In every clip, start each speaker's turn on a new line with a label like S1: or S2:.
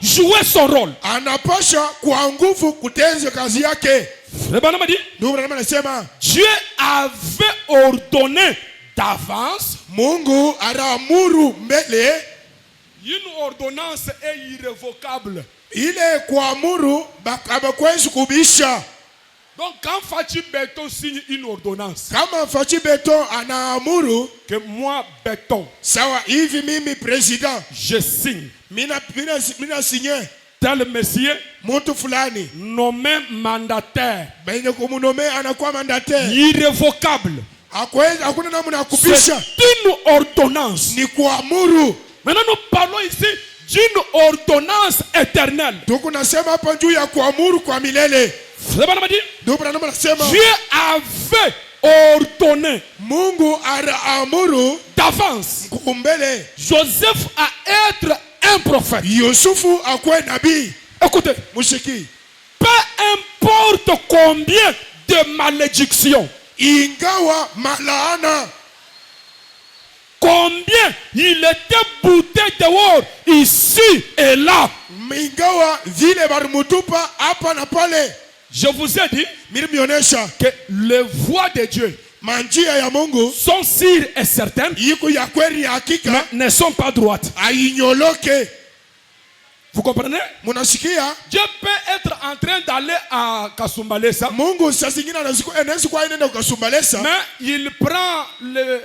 S1: jouer son rôle.
S2: Anapasha kwa nguvu kutenza kazi yake.
S1: Frère Branham dit,
S2: Ndugu Branham anasema
S1: Dieu avait ordonné d'avance.
S2: Mungu anaamuru mbele.
S1: Une ordonnance est irrévocable.
S2: Ile kuamuru habakwezi kubisha.
S1: Donc quand Fachi Beton signe une ordonnance,
S2: Kama Fachi Beton anaamuru,
S1: que moi Beton,
S2: sawa hivi mimi president,
S1: je signe,
S2: mina signé
S1: tel monsieur
S2: mtu fulani
S1: nommé mandataire,
S2: benye kumunome anakuwa mandataire.
S1: irrévocable.
S2: Hakuna namna ya kubisha.
S1: C'est une ordonnance.
S2: Ni kuamuru.
S1: Maintenant nous parlons ici d'une ordonnance éternelle.
S2: Tukunasema hapa juu ya kuamuru kwa milele.
S1: Frère Branham dit,
S2: Ndugu Branham anasema
S1: Dieu avait ordonné
S2: Mungu anaamuru
S1: d'avance
S2: kumbele
S1: Joseph à être un prophète.
S2: Yusufu akuwe nabii.
S1: Écoutez,
S2: Mushiki,
S1: peu importe combien de malédictions,
S2: ingawa malaana,
S1: combien il était bouté dehors ici et là,
S2: ingawa vile barimutupa hapa na pale,
S1: je vous ai dit
S2: mionyesha
S1: que les voies de Dieu
S2: manjia ya Mungu
S1: sont sûres et certaines,
S2: iko ya kweli ya hakika,
S1: mais ne sont pas droites.
S2: ainyoloke.
S1: Vous comprenez?
S2: Munasikia?
S1: Dieu peut être en train d'aller à Kasumbalesa,
S2: Mungu saa zingine anaweza kuwa inaenda Kasumbalesa,
S1: mais il prend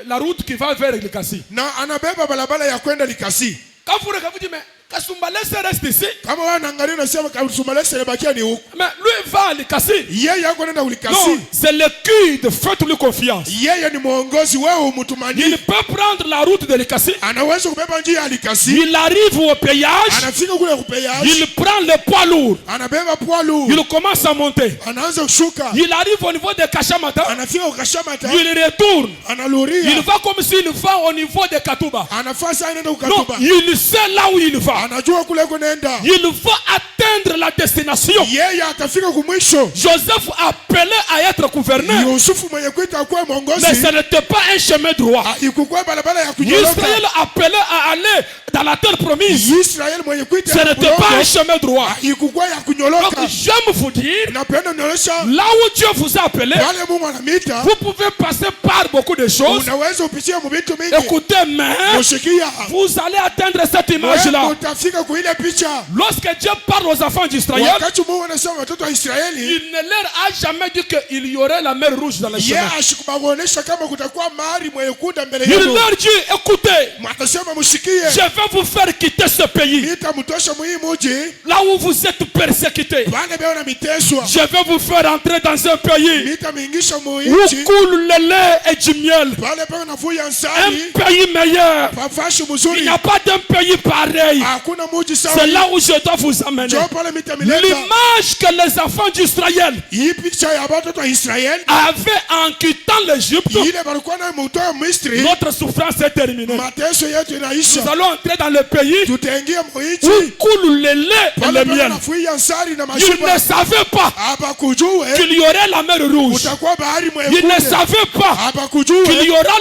S1: la route qui va vers Likasi.
S2: na anabeba barabara ya kwenda Likasi.
S1: Quand vous regardez, vous dites, mais Kasumbalesa reste ici.
S2: Kama wanaangalia unasema Kasumbalesa inabakia ni huko.
S1: Mais lui va à Likasi.
S2: Yeye yako anaenda
S1: Non,
S2: Likasi.
S1: c'est le guide, faites-lui confiance.
S2: Yeye ni mwongozi, wewe umtumanie.
S1: Il peut prendre la route de Likasi.
S2: Anaweza kubeba njia ya Likasi.
S1: Il arrive au péage.
S2: Anafika kule kupeyage.
S1: Il prend le poids lourd.
S2: Anabeba poids lourd.
S1: Il commence à monter.
S2: Anaanza kushuka.
S1: Il arrive au niveau de Kashamata.
S2: Anafika ukashamata.
S1: Il retourne.
S2: Analuria.
S1: Il va comme s'il va au niveau de Katuba.
S2: Anafasa anaenda
S1: Non,
S2: ukatuba.
S1: il sait là où il va.
S2: Anajua kule kunaenda.
S1: Il va atteindre la destination.
S2: Yeye atafika kumwisho.
S1: Joseph appelé à être gouverneur.
S2: Yusufu mwenye kuita akuwe mwongozi.
S1: Mais ce n'était pas un chemin droit.
S2: Ikukua barabara ya kunyoroka.
S1: Israël appelé à aller dans la terre promise.
S2: Israel mwenye kuita
S1: Ce n'était pas un chemin droit.
S2: ikukua ya
S1: Donc
S2: kunyoroka.
S1: j'aime vous dire,
S2: Napenda nionyesha
S1: là où Dieu vous a appelé,
S2: wale Mungu anamita.
S1: vous pouvez passer par beaucoup de choses.
S2: Unaweza upitia mvitu mingi.
S1: Écoutez, mais
S2: Mushikia.
S1: vous allez atteindre cette image-là.
S2: Utafika kwa ile picha.
S1: Lorsque Dieu parle aux enfants d'Israël,
S2: Wakati Mungu anasema watoto wa Israeli,
S1: il ne leur a jamais dit qu'il y aurait la mer rouge dans le chemin.
S2: yeye ashikubaonesha kama kutakuwa mahali mwekundu mbele
S1: Il
S2: yenu.
S1: leur dit, écoutez,
S2: Atasema mushikie.
S1: je vais vous faire quitter ce pays,
S2: Nitamtosha muhii muji.
S1: là où vous êtes persécutés.
S2: Bana beo na miteswa.
S1: Je vais vous faire entrer dans un pays
S2: Nitamingisha
S1: où
S2: muinchi.
S1: coule le lait et du miel.
S2: Pale peo nafuya
S1: Un
S2: nsari.
S1: pays meilleur.
S2: Pafashi
S1: Il
S2: mzuri.
S1: n'y a pas d'un pays pareil.
S2: Hakuna muji sawa.
S1: C'est là où je dois vous amener.
S2: Njoo pale mitamileta.
S1: L'image que les enfants d'Israël
S2: Hii picha ya watoto wa Israeli.
S1: avaient en quittant l'Égypte,
S2: Ile balikuwa na mtoa Misri.
S1: notre souffrance est terminée.
S2: Mateso yetu inaisha.
S1: Nous allons entrer dans le pays
S2: Tutaingia muinchi.
S1: où coule le lait et
S2: Pale
S1: le
S2: peo
S1: miel.
S2: nafuya nsari na
S1: Ils ne
S2: mashuba.
S1: savaient pas
S2: Abakujue.
S1: qu'il y aurait la mer rouge.
S2: Kutakuwa bahari
S1: Ils ne
S2: mwekundu.
S1: savaient pas
S2: Abakujue.
S1: qu'il y aura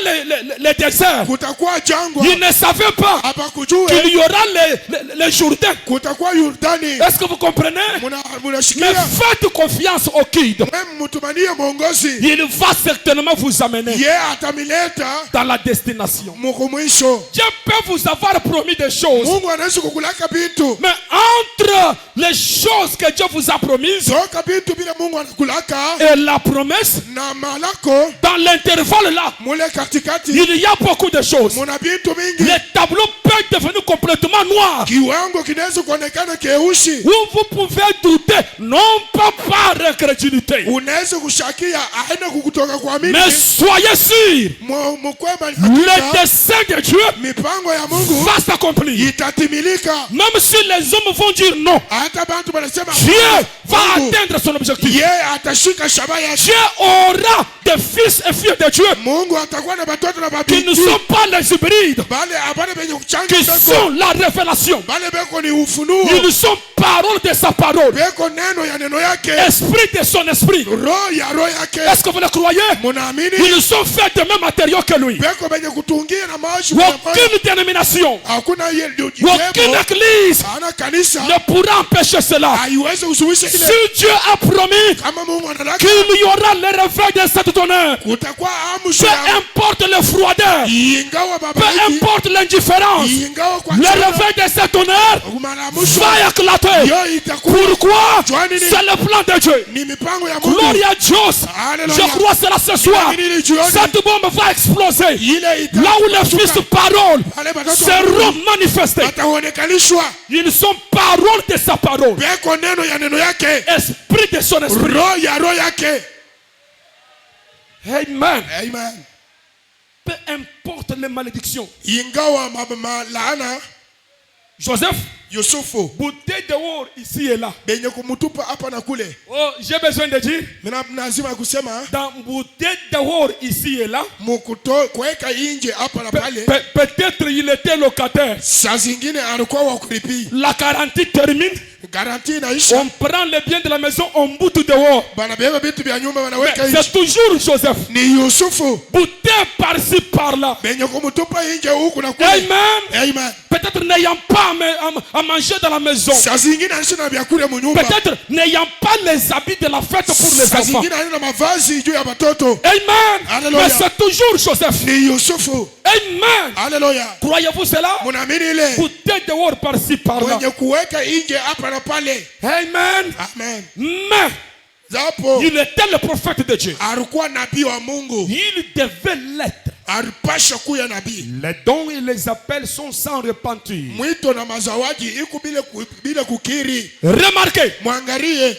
S1: le désert.
S2: Kutakuwa jangwa.
S1: Ils ne savaient pas
S2: Abakujue.
S1: qu'il y aura le Jourdain.
S2: Kutakuwa Yordani.
S1: Est-ce que vous comprenez? Mais
S2: Munashikia.
S1: faites confiance au guide.
S2: Mwe mtumanie mwongozi.
S1: Il va certainement vous amener
S2: Ye atamileta
S1: dans la destination.
S2: mwisho.
S1: Dieu peut vous avoir promis des choses.
S2: Mungu anaweza kukulaka bintu.
S1: Mais entre les choses que Dieu vous a promises
S2: Soka bintu bila Mungu anakulaka.
S1: et la promesse,
S2: Na malako.
S1: dans l'intervalle là,
S2: Mule katikati.
S1: il y a beaucoup de choses.
S2: Muna bintu mingi.
S1: Le tableau peut devenir complètement noir.
S2: Kiwango kinaweza kuonekana keushi.
S1: Où vous pouvez douter, non pas par incrédulité,
S2: Unaweza kushakia aina kukutoka kwa mimi.
S1: mais soyez sûrs,
S2: Mkwema
S1: le dessein de Dieu
S2: mipango ya Mungu
S1: va s'accomplir.
S2: itatimilika.
S1: Même si les hommes vont dire non,
S2: Hata bantu banasema
S1: Dieu va atteindre son objectif.
S2: yeye atashika shabaha yake.
S1: Dieu aura des fils et filles de Dieu
S2: Mungu atakuwa na batoto na
S1: qui ne
S2: babiti
S1: sont pas les hybrides,
S2: bale abane benye kuchanga
S1: qui
S2: beko
S1: sont la révélation.
S2: bale beko ni ufunuo
S1: Ils sont parole de sa parole,
S2: beko neno ya neno yake
S1: esprit de son esprit.
S2: roho ya roho yake.
S1: Est-ce que vous le croyez?
S2: Munaamini
S1: Ils sont faits de même matériaux que lui.
S2: beko benye kutungia na maisha ya moyo.
S1: Aucune dénomination,
S2: Hakuna yeye ndio
S1: aucune église
S2: ana kanisa
S1: ne pourra empêcher cela.
S2: haiwezi usuwishe
S1: Si
S2: ile.
S1: Dieu a promis
S2: Kama Mungu analaka
S1: qu'il y aura le réveil de cet tonnerre,
S2: kutakuwa amsho
S1: peu
S2: ya
S1: importe le froideur,
S2: ingawa
S1: peu
S2: baba hiki
S1: importe l'indifférence,
S2: ingawa kwa
S1: le réveil de cet tonnerre
S2: maramusho
S1: va éclater.
S2: yo itakuwa
S1: Pourquoi?
S2: Join in.
S1: C'est le plan de Dieu.
S2: ni mipango ya Mungu.
S1: Gloria a Dieu.
S2: Alléluia.
S1: Je crois que c'est là ce soir.
S2: Ili jioni
S1: Cette bombe va exploser.
S2: ile
S1: Là où les fils de parole
S2: wale batoto
S1: seront manifestés.
S2: wataonekanishwa
S1: Ils sont paroles de sa parole.
S2: beko neno ya neno yake
S1: Esprit de son esprit.
S2: roho ya roho yake.
S1: Amen.
S2: Amen.
S1: Peu importe les malédictions.
S2: Ingawa laana
S1: Joseph,
S2: Yusufu
S1: bouteille dehors ici et là.
S2: benye kumutupa hapa na kule.
S1: Oh, j'ai besoin de dire,
S2: Mina lazima kusema
S1: dans bouteille dehors ici et là,
S2: mukuto kuweka inje hapa na pale.
S1: peut-être il était locataire.
S2: Saa zingine alikuwa wa kulipi.
S1: La garantie termine.
S2: Garanti inaisha.
S1: On prend les biens de la maison, on boute dehors.
S2: Banabeba vitu vya nyumba wanaweka
S1: Mais
S2: inje.
S1: c'est toujours Joseph.
S2: Ni Yusufu
S1: Bouteille par-ci par-là.
S2: benye kumutupa inje huku na kule.
S1: Amen.
S2: Amen.
S1: Peut-être n'ayant pas à manger dans la maison.
S2: Saa zingine anaishi na vyakula mu nyumba.
S1: Peut-être n'ayant pas les habits de la fête pour les
S2: Saa
S1: enfants.
S2: zingine ana mavazi juu ya watoto.
S1: Amen.
S2: Alléluia.
S1: Mais c'est toujours Joseph.
S2: Ni Yusufu.
S1: Amen.
S2: Haleluya.
S1: Croyez-vous cela?
S2: Munaamini ile
S1: Bouteille dehors par-ci par-là.
S2: mwenye kuweka inje hapa na pale.
S1: Amen.
S2: Amen.
S1: Mais
S2: Zapo
S1: il était le prophète de Dieu.
S2: alikuwa nabii wa Mungu.
S1: Il devait l'être.
S2: Alipasha kuya nabii.
S1: Les dons et les appels sont sans repentir.
S2: Mwito na mazawadi iko bila kukiri.
S1: Remarquez.
S2: Mwangalie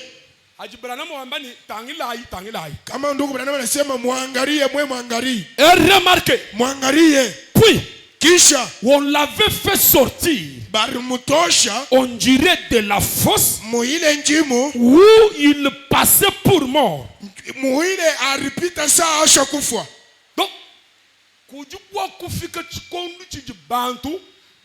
S1: Tangilai.
S2: kama ndugu Branham anasema mwangalie mwangalie.
S1: Et remarquez.
S2: Mwangalie.
S1: Puis,
S2: Kisha
S1: on l'avait fait sortir.
S2: barimutosha
S1: On dirait de la fosse
S2: muile njimu
S1: où il passait pour mort.
S2: muile alipita saa asha kufa.
S1: Donc, kujua kufika chikondu chijibantu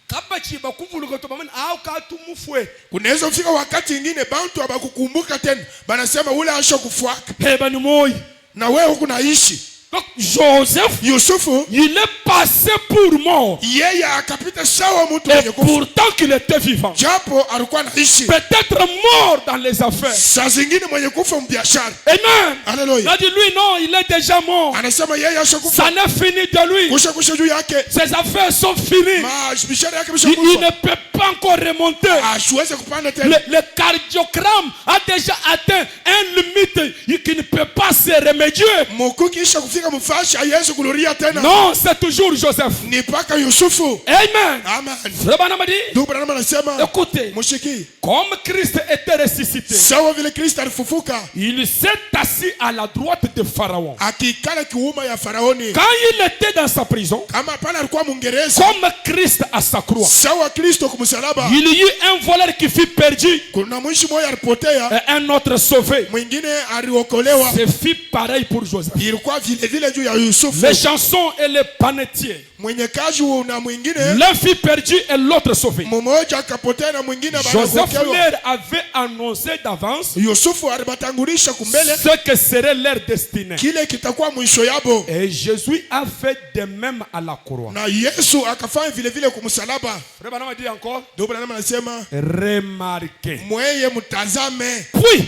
S1: kapa chiba kuvuluka tomamani au katumufwe.
S2: Kunaweza kufika wakati ingine bantu abakukumbuka tena banasema ule asha kufa.
S1: Heba ni moi.
S2: Na wewe huku naishi.
S1: Donc Joseph,
S2: Yusufu
S1: il est passé pour mort.
S2: yeye akapita sawa mtu
S1: Et
S2: mwenye kufa.
S1: pourtant qu'il était vivant.
S2: Japo alikuwa naishi.
S1: Peut-être mort dans les affaires.
S2: Saa zingine mwenye kufa mbiashara.
S1: Amen. Il
S2: Haleluya.
S1: a dit lui non, il est déjà mort.
S2: Anasema yeye asha kufa.
S1: Ça n'est fini de lui.
S2: Kusha juu yake.
S1: Ses affaires sont finies.
S2: Biashara yake
S1: Il
S2: bishakufa.
S1: ne peut pas encore remonter.
S2: Asiweze kupanda tena.
S1: Le cardiogramme a déjà atteint un limite qui ne peut pas se remédier.
S2: Mukuki isha kufika mfashi haiwezi kurudia tena.
S1: Non, c'est toujours Joseph.
S2: Ni paka Yusufu.
S1: Amen.
S2: Amen.
S1: Frère Branham dit,
S2: Ndugu Branham anasema
S1: écoutez,
S2: mushiki
S1: comme Christ était ressuscité,
S2: sawa vile Kristo alifufuka
S1: il s'est assis à la droite de Pharaon.
S2: akikala kiuma ya Faraoni.
S1: Quand il était dans sa prison,
S2: Kama pale alikuwa Mwingereza
S1: comme Christ à sa croix,
S2: sawa Kristo kumsalaba.
S1: il y eut un voleur qui fut perdu
S2: Kuna mwishi mmoja alipotea,
S1: et un autre sauvé.
S2: mwingine aliokolewa.
S1: Ce fut pareil pour Joseph.
S2: Ilikuwa vile vile juu ya Yusufu.
S1: Les chansons et les panetiers,
S2: Mwenye kazi na mwingine
S1: l'un fut perdu et l'autre sauvé.
S2: mmoja akapotea na mwingine
S1: Joseph
S2: banakokewa.
S1: leur avait annoncé d'avance
S2: Yusufu alibatangulisha kumbele
S1: ce que serait leur destinée.
S2: kile kitakuwa mwisho yabo.
S1: Et Jésus a fait de même à la croix.
S2: Na Yesu akafanya vile vile kumsalaba.
S1: Frère Branham dit encore,
S2: Ndio Branham anasema
S1: remarquez.
S2: mweye mtazame.
S1: Puis,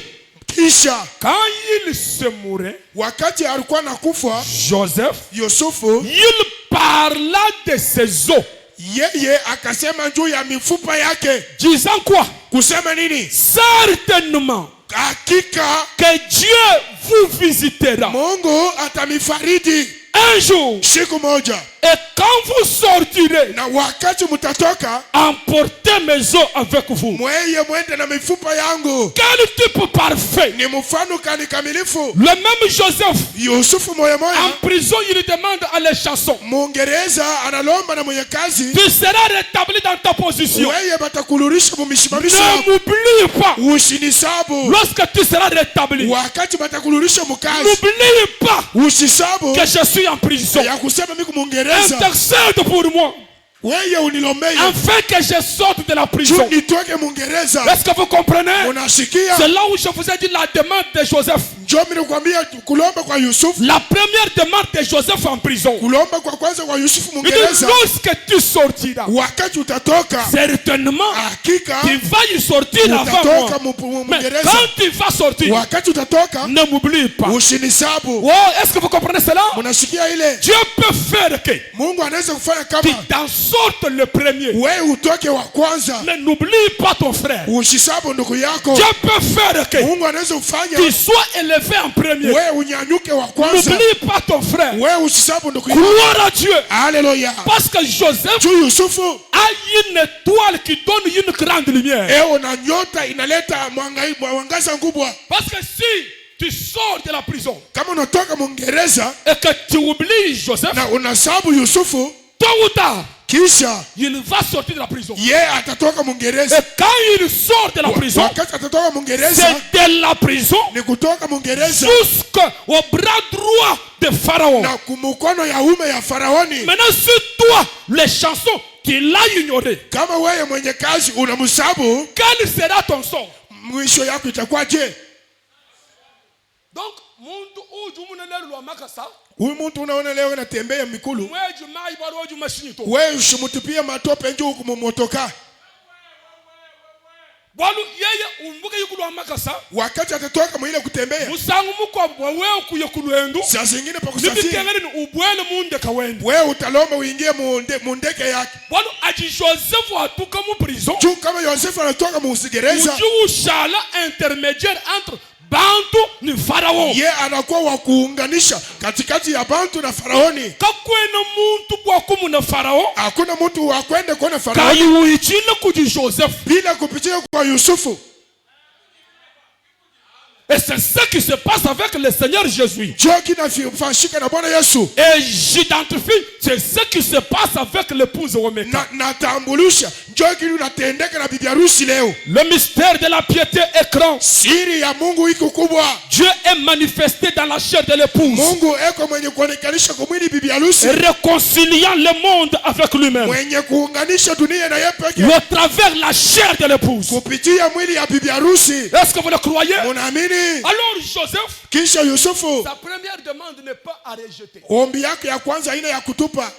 S2: Kisha
S1: quand il se mourait,
S2: wakati alikuwa nakufa
S1: Joseph,
S2: Yusufu
S1: il parla de ses os,
S2: yeye akasema juu ya mifupa yake.
S1: disant quoi?
S2: Kusema nini?
S1: Certainement
S2: Hakika
S1: que Dieu vous visitera
S2: Mungu atamifariji
S1: un jour
S2: siku moja
S1: Et quand vous sortirez,
S2: na wakati mutatoka,
S1: emportez mes os avec vous.
S2: mweye mwende na mifupa yangu.
S1: Quel type parfait!
S2: Ni mfano kani kamilifu.
S1: Le même Joseph,
S2: Yusufu moya
S1: en
S2: moya,
S1: prison, il demande à les chansons:
S2: Mwingereza analomba na mwenye kazi,
S1: tu seras rétabli dans ta position.
S2: weye batakulurisha mumishimamisho.
S1: Ne m'oublie pas.
S2: Ushinisabu.
S1: Lorsque tu seras rétabli,
S2: Wakati batakulurisha mukazi,
S1: n'oublie pas
S2: ushisabu
S1: que je suis en prison.
S2: ya kusema mimi Mwingereza,
S1: Intercède pour moi,
S2: weye unilombeye
S1: afin que je sorte de la prison.
S2: nitoke Mwingereza.
S1: Est-ce que vous comprenez?
S2: Unasikia?
S1: C'est là où je vous ai dit la demande de Joseph.
S2: Njoo mimi nikwambia kulomba kwa Yusufu.
S1: La première demande de Joseph en prison.
S2: Kulomba kwa kwanza kwa Yusufu
S1: Il dit,
S2: Mwingereza,
S1: lorsque tu sortiras,
S2: wakati utatoka,
S1: certainement,
S2: hakika
S1: tu vas y sortir avant
S2: utatoka
S1: moi. Mais
S2: Mwingereza.
S1: quand tu vas sortir,
S2: Wakati utatoka,
S1: ne m'oublie pas.
S2: usinisabu.
S1: Oh, est-ce que vous comprenez cela?
S2: Unasikia ile?
S1: Dieu peut faire que
S2: Mungu anaweza kufanya
S1: tu
S2: kama
S1: t'en sortes le premier.
S2: wewe utoke wa kwanza,
S1: Mais n'oublie pas ton frère.
S2: usisabu ndugu yako.
S1: Dieu peut faire que
S2: Mungu anaweza kufanya
S1: tu sois élevé en premier.
S2: wewe unyanyuke wa kwanza,
S1: N'oublie pas ton frère.
S2: wewe usisabu ndugu yako.
S1: Gloire à Dieu.
S2: Haleluya.
S1: Parce que Joseph
S2: Juu Yusufu
S1: a une étoile qui donne une grande lumière.
S2: na nyota inaleta mwangaza kubwa.
S1: Parce que si tu sors de la prison
S2: Kama unatoka Mwingereza
S1: et que tu oublies Joseph,
S2: na unasabu Yusufu,
S1: tôt ou tard,
S2: kisha
S1: il va sortir de la prison.
S2: ye atatoka Mwingereza.
S1: Et quand il sort de la prison,
S2: Wakati atatoka Mwingereza,
S1: c'est de la prison
S2: ni kutoka Mwingereza
S1: jusqu'au bras droit de Pharaon.
S2: na kumukono ya ume ya Faraoni.
S1: Maintenant, si toi, les chansons, tu l'as ignoré,
S2: Kama wewe mwenye kazi unamsabu,
S1: quel sera ton sort?
S2: mwisho yako itakuwa je?
S1: Donc, muntu uju munelelu lwa makasa,
S2: Huyu mtu unaona leo anatembea mikulu,
S1: mweju mai baro oju mashinito.
S2: wewe usimutupie matope njoo kumotoka.
S1: Walu yeye umbuke yuko lwa makasa,
S2: Wakati atatoka mwile kutembea,
S1: musangu muko wewe kuye kulwendu.
S2: saa zingine pa kusafiri,
S1: Nibikengeni ni ubwele munde kawendu.
S2: wewe utalomba uingie mundeke yake.
S1: Walu aji Joseph atuka mu prison.
S2: Juu kama Yosefu anatoka Mwingereza,
S1: Uju ushala intermédiaire entre Bantu ni Pharaon.
S2: ye anakuwa wa kuunganisha katikati ya Bantu na Faraoni.
S1: Kakwena muntu bwakumu na Pharaon.
S2: Hakuna mtu wa kwenda kuona Faraoni
S1: Kayuichile kuji Joseph.
S2: bila kupitia kwa Yusufu.
S1: Et c'est ce qui se passe avec le Seigneur Jésus.
S2: Njoo kinafanyika na Bwana Yesu.
S1: Et j'identifie, c'est ce qui se passe avec l'épouse Omeka.
S2: Natambulisha njoo kinatendeka na bibi harusi leo.
S1: Le mystère de la piété est grand.
S2: Siri ya Mungu iko kubwa.
S1: Dieu est manifesté dans la chair de l'épouse,
S2: Mungu eko mwenye kuonekanisha kwa mwili bibi harusi,
S1: réconciliant le monde avec lui-même
S2: mwenye kuunganisha dunia na yeye pekee
S1: au travers la chair de l'épouse.
S2: kupitia mwili ya bibi harusi.
S1: Est-ce que vous le croyez?
S2: Munaamini?
S1: Alors Joseph,
S2: Kisha Yusufu,
S1: sa première demande n'est pas à rejeter.
S2: ombi yake ya kwanza ina ya kutupa.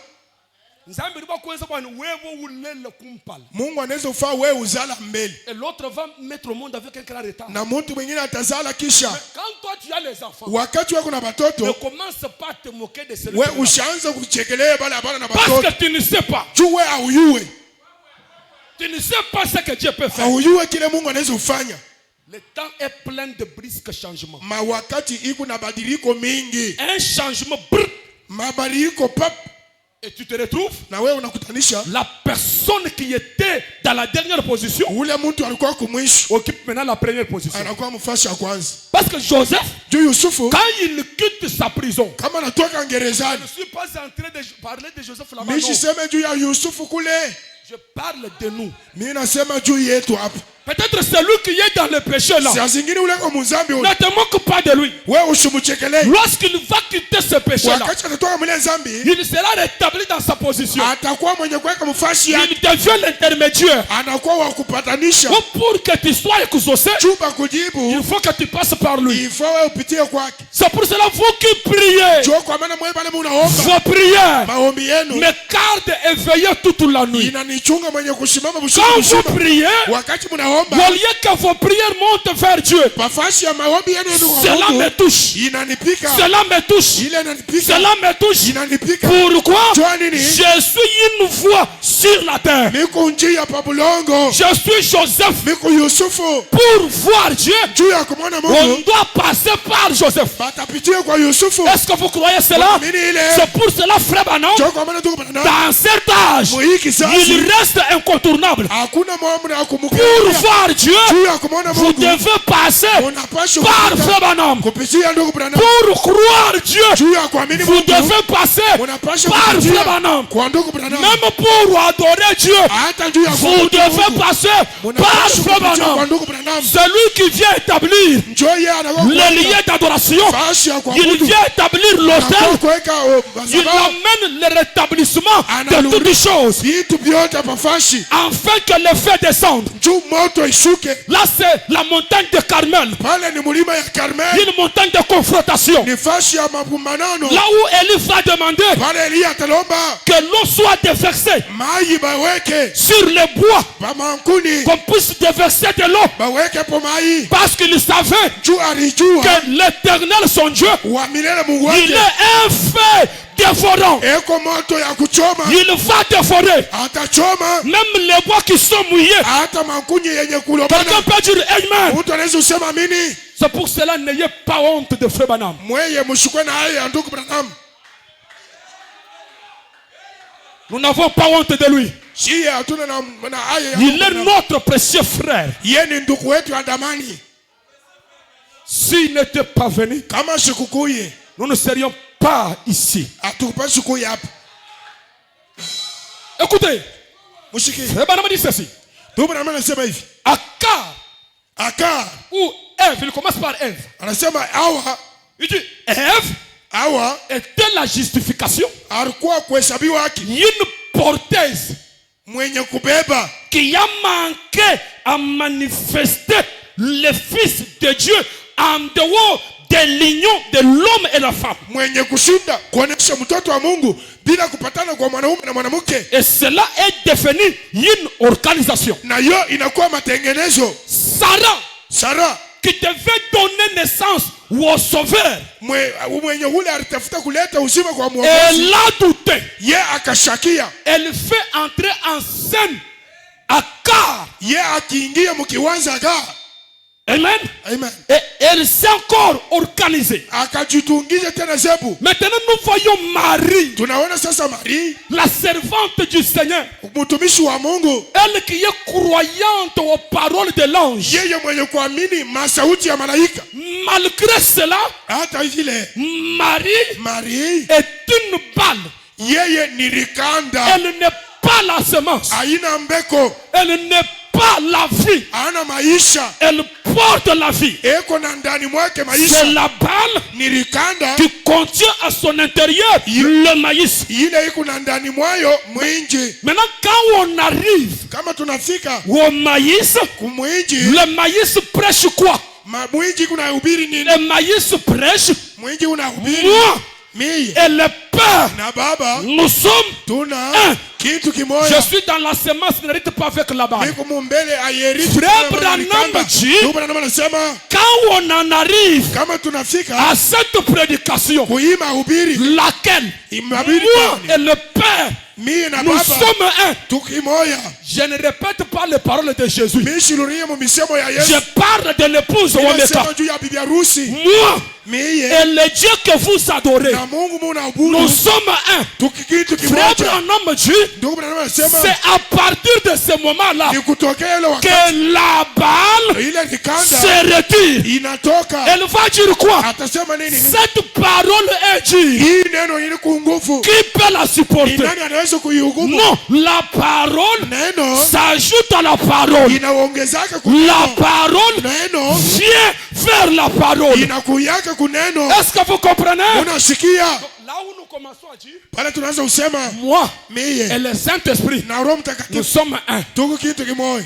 S1: Nzambe liba kuweza bwana wewe ulele kumpala.
S2: Mungu anaweza kufaa wewe uzala mbele
S1: Et l'autre va mettre au monde avec un grand retard.
S2: na mtu mwingine atazala kisha.
S1: Quand toi tu as les enfants,
S2: Wakati wako na
S1: ne
S2: batoto,
S1: commence pas à te moquer de celui
S2: we
S1: qui est là.
S2: ushaanza kuchekelea bale abana na
S1: Parce
S2: batoto.
S1: que tu ne sais pas.
S2: Juu we hauyue.
S1: Tu ne sais pas ce que Dieu peut faire.
S2: Hauyue kile Mungu anaweza kufanya.
S1: Le temps est plein de brisques changements.
S2: Mawakati iko na badiliko mingi.
S1: Un changement brrr,
S2: Mabadiliko pap,
S1: et tu te retrouves
S2: na wewe unakutanisha
S1: la personne qui était dans la dernière position
S2: ule mtu alikuwa kumwisho
S1: occupe maintenant la première position.
S2: anakuwa mfasi ya kwanza.
S1: Parce que Joseph,
S2: Juu Yusufu
S1: quand il quitte sa prison,
S2: kama anatoka
S1: je
S2: gerezani,
S1: ne suis pas en train de parler de Joseph là-bas.
S2: mimi
S1: Non.
S2: siseme juu ya Yusufu kule,
S1: Je parle de nous.
S2: mimi nasema juu yetu hapa.
S1: Peut-être celui qui est dans le péché là.
S2: Saa zingine ule kwa mzambi ule,
S1: Ne te moque pas de lui.
S2: wewe usimuchekelee.
S1: Lorsqu'il va quitter ce péché là,
S2: Wakati atatoka mule zambi,
S1: il sera rétabli dans sa position.
S2: atakuwa mwenye kuweka mfasi yake,
S1: Il devient l'intermédiaire.
S2: anakuwa wa kupatanisha.
S1: Pour que tu sois exaucé,
S2: Chupa kujibu,
S1: il faut que tu passes par lui.
S2: il faut wewe upitie kwake.
S1: C'est pour cela vous qui priez,
S2: Njoo kwa maana mwe pale munaomba
S1: vos prières
S2: maombi yenu
S1: me gardent éveillé toute la nuit.
S2: inanichunga mwenye kusimama
S1: Quand
S2: usiku
S1: vous
S2: mzima.
S1: priez,
S2: Wakati munaomba mnapoomba,
S1: au lieu que vos prières montent vers Dieu,
S2: pafashi ya maombi yenu kwa
S1: cela
S2: Mungu
S1: me touche.
S2: inanipika,
S1: Cela me touche.
S2: ile inanipika,
S1: Cela me touche.
S2: inanipika.
S1: Pourquoi?
S2: Jua nini?
S1: Je suis une voix sur la terre.
S2: Niko njia pa bulongo,
S1: Je suis Joseph.
S2: niko Yusufu.
S1: Pour voir Dieu,
S2: Juu ya kumwona
S1: on
S2: Mungu
S1: doit passer par Joseph.
S2: batapitia kwa Yusufu.
S1: Est-ce que vous croyez cela?
S2: Mini ile
S1: C'est pour cela, frère Branham,
S2: njoo kwa maana tuko pamoja.
S1: dans cet âge,
S2: Hii kisasi
S1: il reste incontournable.
S2: hakuna mambo ya
S1: Pour
S2: kumkumbusha.
S1: voir Dieu,
S2: Juu ya kumwona
S1: vous
S2: Mungu
S1: devez passer
S2: unapaswa
S1: par
S2: kupita
S1: frère Branham.
S2: kupitia ndugu Branham.
S1: Pour croire Dieu,
S2: Juu ya kuamini
S1: vous
S2: Mungu
S1: devez passer
S2: unapaswa
S1: par frère
S2: kupitia
S1: Branham.
S2: kwa ndugu Branham.
S1: Même pour adorer Dieu,
S2: Hata juu ya
S1: vous
S2: kuabudu
S1: devez
S2: Mungu
S1: passer par
S2: unapaswa
S1: frère
S2: kupitia kwa
S1: Branham.
S2: ndugu Branham.
S1: Celui qui vient établir
S2: Njoo yeye anakuwa
S1: les liens d'adoration,
S2: fashi ya
S1: il
S2: kuabudu.
S1: vient établir
S2: Anakuwa
S1: l'autel,
S2: kuweka
S1: il
S2: madhabahu.
S1: amène le rétablissement de toutes les choses,
S2: Vitu vyote pafashi.
S1: afin que le feu descende.
S2: Juu moto ishuke.
S1: Là, c'est la montagne de Carmel,
S2: Pale ni mulima ya Karmel.
S1: une montagne de confrontation.
S2: Ni fashi ya mapumbanano.
S1: Là où Élie va demander
S2: Pale Elia atalomba
S1: que l'eau soit déversée
S2: maji baweke
S1: sur les bois,
S2: pamankuni,
S1: qu'on puisse déverser de l'eau,
S2: baweke po mai.
S1: parce qu'il savait
S2: Juu alijua
S1: que l'Éternel, son Dieu,
S2: wa milele Mungu
S1: il est
S2: wake
S1: un feu dévorant.
S2: eko moto ya kuchoma,
S1: Il va dévorer
S2: atachoma
S1: même les bois qui sont mouillés.
S2: hata mankuni yenye
S1: Quelqu'un
S2: kulobana.
S1: peut dire Amen.
S2: Mtu anaweza usema mini
S1: C'est pour cela, n'ayez pas honte de frère Branham.
S2: mweye mshukwe na haya ya ndugu Branham.
S1: Nous n'avons pas honte de lui.
S2: Shie hatuna na haya ya
S1: Il
S2: ndugu
S1: est
S2: Branham.
S1: notre précieux frère.
S2: Yeye ni ndugu wetu wa damani.
S1: S'il n'était pas venu,
S2: Kama sikukuye
S1: nous ne serions pas ici.
S2: atukupasi kuya hapa.
S1: Écoutez,
S2: Mshiki.
S1: frère Branham dit ceci.
S2: Ndugu Branham anasema hivi.
S1: Akar ou Ève, il commence par Ève.
S2: Anasema hawa
S1: Il dit Ève était la justification,
S2: alikuwa kuhesabiwa haki,
S1: une porteuse
S2: mwenye kubeba
S1: qui a manqué à manifester le Fils de Dieu en dehors de l'union de l'homme et la femme.
S2: mwenye kushinda kuonesha mtoto wa Mungu bila kupatana kwa mwanaume na mwanamke,
S1: Et cela est devenu une organisation.
S2: na hiyo inakuwa matengenezo. Sara
S1: Qui devait donner naissance au Sauveur,
S2: mwenye ule alitafuta kuleta uzima kwa
S1: elle
S2: Mwokozi,
S1: a douté.
S2: ye akashakia,
S1: Elle fait entrer en scène Akar.
S2: ye akiingia mkiwanza ga.
S1: Amen.
S2: Amen.
S1: Et elle s'est encore organisée.
S2: Akajitungisha tena zebu.
S1: Maintenant, nous voyons Marie,
S2: Tunaona sasa Marie,
S1: la servante du Seigneur,
S2: mtumishi wa Mungu,
S1: elle qui est croyante aux paroles de l'ange.
S2: yeye mwenye kuamini masauti ya malaika.
S1: Malgré cela,
S2: Hata vile
S1: Marie est une balle.
S2: yeye ni rikanda,
S1: Elle n'est pas la semence.
S2: haina mbeko,
S1: Elle n'est pas la vie.
S2: hana maisha,
S1: Elle porte la vie.
S2: eko na ndani mwake
S1: C'est
S2: maisha.
S1: la balle
S2: Ni rikanda
S1: qui contient à son intérieur le maïs.
S2: ile iko na ndani mwayo mwinji.
S1: Maintenant, quand on arrive
S2: Kama tunafika
S1: au maïs,
S2: kumwinji,
S1: le maïs prêche quoi?
S2: mwinji kuna hubiri nini?
S1: Le maïs prêche,
S2: Mwinji unahubiri
S1: moi
S2: mie
S1: et le Père,
S2: na Baba
S1: nous sommes
S2: tuna
S1: un.
S2: kitu
S1: Je
S2: kimoja.
S1: suis dans la semence, n'arrête pas avec la balle.
S2: Niko mumbele ayeriti.
S1: Frère Branham dit,
S2: Ndugu Branham anasema
S1: quand on en arrive
S2: kama tunafika
S1: à cette prédication,
S2: kuima hubiri
S1: laquelle
S2: imabiri
S1: moi et le Père,
S2: mie na
S1: nous
S2: Baba
S1: sommes un.
S2: tukimoya.
S1: Je ne répète pas les paroles de Jésus.
S2: Mishilurie mu misemo ya Yesu.
S1: Je parle de l'épouse Omeka.
S2: Inasema juu ya bibi harusi.
S1: Moi
S2: Mie
S1: et le Dieu que vous adorez,
S2: na Mungu mnaabudu.
S1: nous sommes un.
S2: Tukikitu
S1: Frère
S2: kimoja.
S1: Branham dit,
S2: Ndugu Branham anasema
S1: c'est à partir de ce moment-là
S2: ni kutokea ile wakati
S1: que la balle
S2: ile nikanda
S1: se retire.
S2: inatoka.
S1: Elle va dire quoi?
S2: Atasema nini?
S1: Cette parole est dure.
S2: Hii neno ili kunguvu.
S1: Qui peut la
S2: Ni
S1: supporter?
S2: nani anaweza kuihukumu?
S1: Non, la parole
S2: Neno
S1: s'ajoute à la parole.
S2: inaongezaka
S1: La
S2: kuneno.
S1: parole
S2: Neno
S1: vient vers la parole.
S2: inakuyaka kuneno.
S1: Est-ce que vous comprenez?
S2: Unasikia?
S1: Là où nous commençons à dire,
S2: Pale tunaanza usema
S1: moi et
S2: mie
S1: le Saint-Esprit,
S2: na Roho
S1: nous
S2: Mtakatifu
S1: sommes un.
S2: tuko kitu kimoja.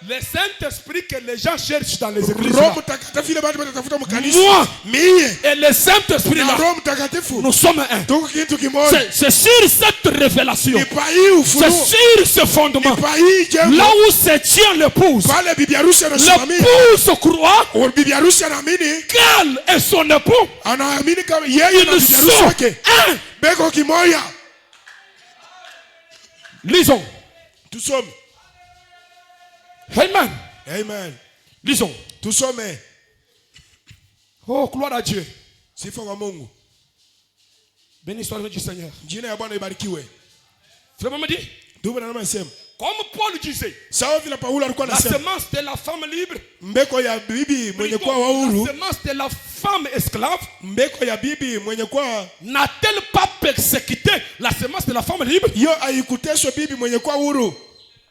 S1: Le Saint-Esprit que les gens cherchent dans les églises.
S2: Roho Mtakatifu ile bado wanatafuta mkanisa.
S1: Moi
S2: Mie
S1: et le Saint-Esprit
S2: na
S1: là,
S2: Roho Mtakatifu
S1: nous sommes un.
S2: tuko kitu kimoja.
S1: C'est sur cette révélation,
S2: Ni pa hii
S1: c'est
S2: ufunuo.
S1: sur ce fondement,
S2: Ni pa hii jengo.
S1: là où se tient l'épouse.
S2: Pale bibi harusi anasimamia.
S1: L'épouse croit
S2: Bibi harusi anaamini.
S1: qu'elle et son époux,
S2: Anaamini kama yeye na
S1: ils
S2: bibi harusi
S1: sont
S2: wake
S1: un.
S2: beko kimoja.
S1: Lisons.
S2: Tusome.
S1: Amen.
S2: Amen.
S1: Lisons.
S2: Tusome.
S1: Oh, gloire à Dieu.
S2: Sifa kwa Mungu.
S1: Béni soit le nom du Seigneur.
S2: Jina ya Bwana ibarikiwe.
S1: Frère me dit,
S2: Ndugu na nasema.
S1: comme Paul disait,
S2: Sawa vile Paulo alikuwa
S1: la
S2: anasema.
S1: semence de la femme libre,
S2: Mbeko ya bibi mwenye
S1: plutôt,
S2: kuwa wa huru.
S1: la semence de la femme esclave,
S2: Mbeko ya bibi mwenye kuwa
S1: n'a-t-elle pas persécuté la semence de la femme libre?
S2: hiyo haikuteswa bibi mwenye kuwa huru.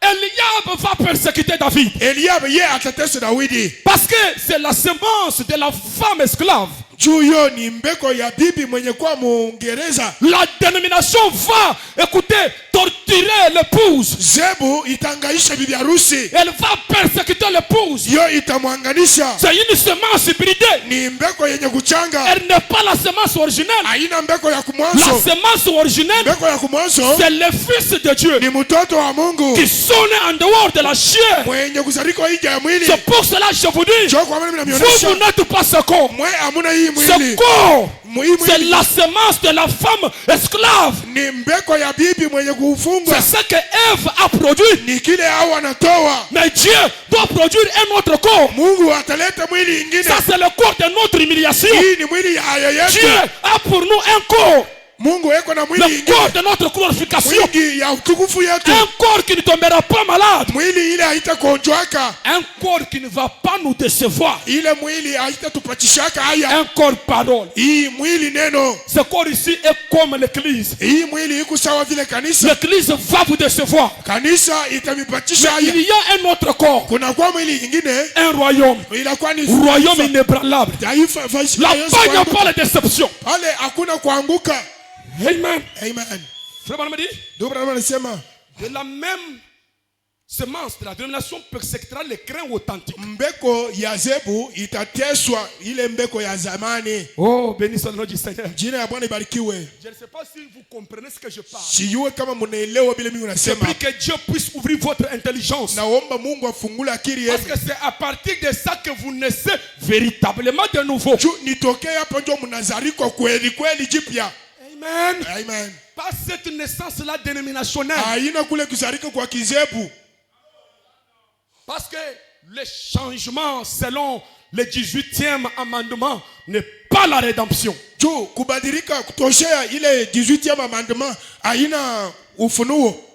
S1: Eliab va persécuter David.
S2: Eliabu yeye atateswa Dawidi.
S1: Parce que c'est la semence de la femme esclave.
S2: Juu hiyo ni mbeko ya bibi mwenye kuwa Muingereza.
S1: La dénomination va, écoutez, torturer l'épouse.
S2: Zebu itangaisha bibi harusi.
S1: Elle va persécuter l'épouse.
S2: Hiyo itamwanganisha.
S1: C'est une semence hybridée.
S2: Ni mbeko yenye kuchanga.
S1: Elle n'est pas la semence originelle.
S2: Haina mbeko ya
S1: La
S2: kumwanzo.
S1: semence originelle,
S2: Mbeko ya kumwanzo
S1: c'est le Fils de Dieu
S2: ni mtoto wa Mungu
S1: qui sont nés en dehors de la chair.
S2: mwenye kuzalika nje ya mwili.
S1: C'est pour cela que je vous dis,
S2: Njoo kwa maana
S1: vous,
S2: mnamionyesha
S1: vous n'êtes pas ce corps.
S2: mwe amuna hii
S1: Ce
S2: mwili.
S1: corps,
S2: Hii
S1: c'est
S2: mwili
S1: la semence de la femme esclave.
S2: ni mbeko ya bibi mwenye kufungwa.
S1: C'est ce que Ève a produit.
S2: Ni kile hao wanatoa.
S1: Mais Dieu doit produire un autre corps.
S2: Mungu ataleta mwili ingine.
S1: Ça, c'est le corps de notre humiliation.
S2: Hii ni mwili ya haya
S1: Dieu
S2: yetu.
S1: a pour nous un corps.
S2: Mungu eko na mwili
S1: Le corps
S2: ingine.
S1: de notre glorification.
S2: Mwili ya utukufu yetu.
S1: Un corps qui ne tombera pas malade.
S2: Mwili ile haitakonjwaka.
S1: Un corps qui ne va pas nous décevoir.
S2: Ile mwili haitatupatishaka haya.
S1: Un corps parole.
S2: Hii mwili neno.
S1: Ce corps ici est comme l'église.
S2: Hii mwili iko sawa vile kanisa.
S1: L'église va vous décevoir.
S2: Kanisa itamipatisha
S1: Mais il
S2: haya.
S1: y a un autre corps.
S2: Kuna kwa mwili ingine
S1: Un royaume.
S2: inakuwa ni
S1: Royaume inébranlable.
S2: taifa
S1: Là-bas, il n'y a pas de déception.
S2: pale hakuna kuanguka.
S1: Amen.
S2: Amen.
S1: Frère Branham dit,
S2: Ndio Branham anasema
S1: de la même semence de la dénomination persécutera les crains authentiques.
S2: mbeko ya Zebu itateswa ile mbeko ya zamani.
S1: Oh, béni soit le nom du Seigneur.
S2: Jina ya Bwana ibarikiwe.
S1: Je ne sais pas si vous comprenez ce que je parle.
S2: Sijue kama mnaelewa vile mimi
S1: Je
S2: nasema.
S1: prie que Dieu puisse ouvrir votre intelligence.
S2: Naomba Mungu afungule akili
S1: Parce
S2: yenu.
S1: que c'est à partir de ça que vous naissez véritablement de nouveau.
S2: Nitokee hapa ndio mnazarikwa kweli kweli jipya.
S1: Amen.
S2: Amen.
S1: Pas cette naissance-là dénominationnelle.
S2: Haina kule kuzarika kwa kizebu.
S1: Parce que le changement selon le 18e amendement n'est pas la rédemption.
S2: Juu kubadilika kutoshea ile 18e amendement haina ufunuo.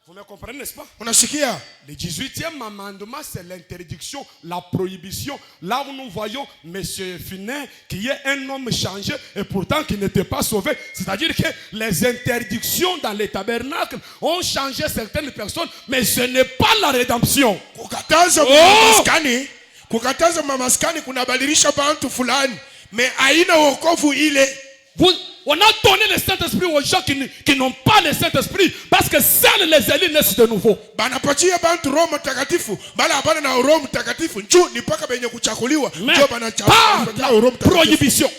S1: Vous me comprenez, n'est-ce pas?
S2: Unasikia?
S1: Le 18e amendement, c'est l'interdiction, la prohibition. Là où nous voyons M. Finet, qui est un homme changé et pourtant qui n'était pas sauvé. C'est-à-dire que les interdictions dans les tabernacles ont changé certaines personnes, mais ce n'est pas la rédemption.
S2: Kukataza mamaskani, kukataza mamaskani kunabadilisha bantu fulani, mais haina wokovu ile.
S1: On a donné le Saint-Esprit aux gens qui n'ont pas le Saint-Esprit parce que seuls les élus naissent de nouveau.
S2: Banapatia bantu Roho Mtakatifu, bala hapana na Roho Mtakatifu. Njoo ni paka benye kuchakuliwa. Njoo
S1: Par la prohibition.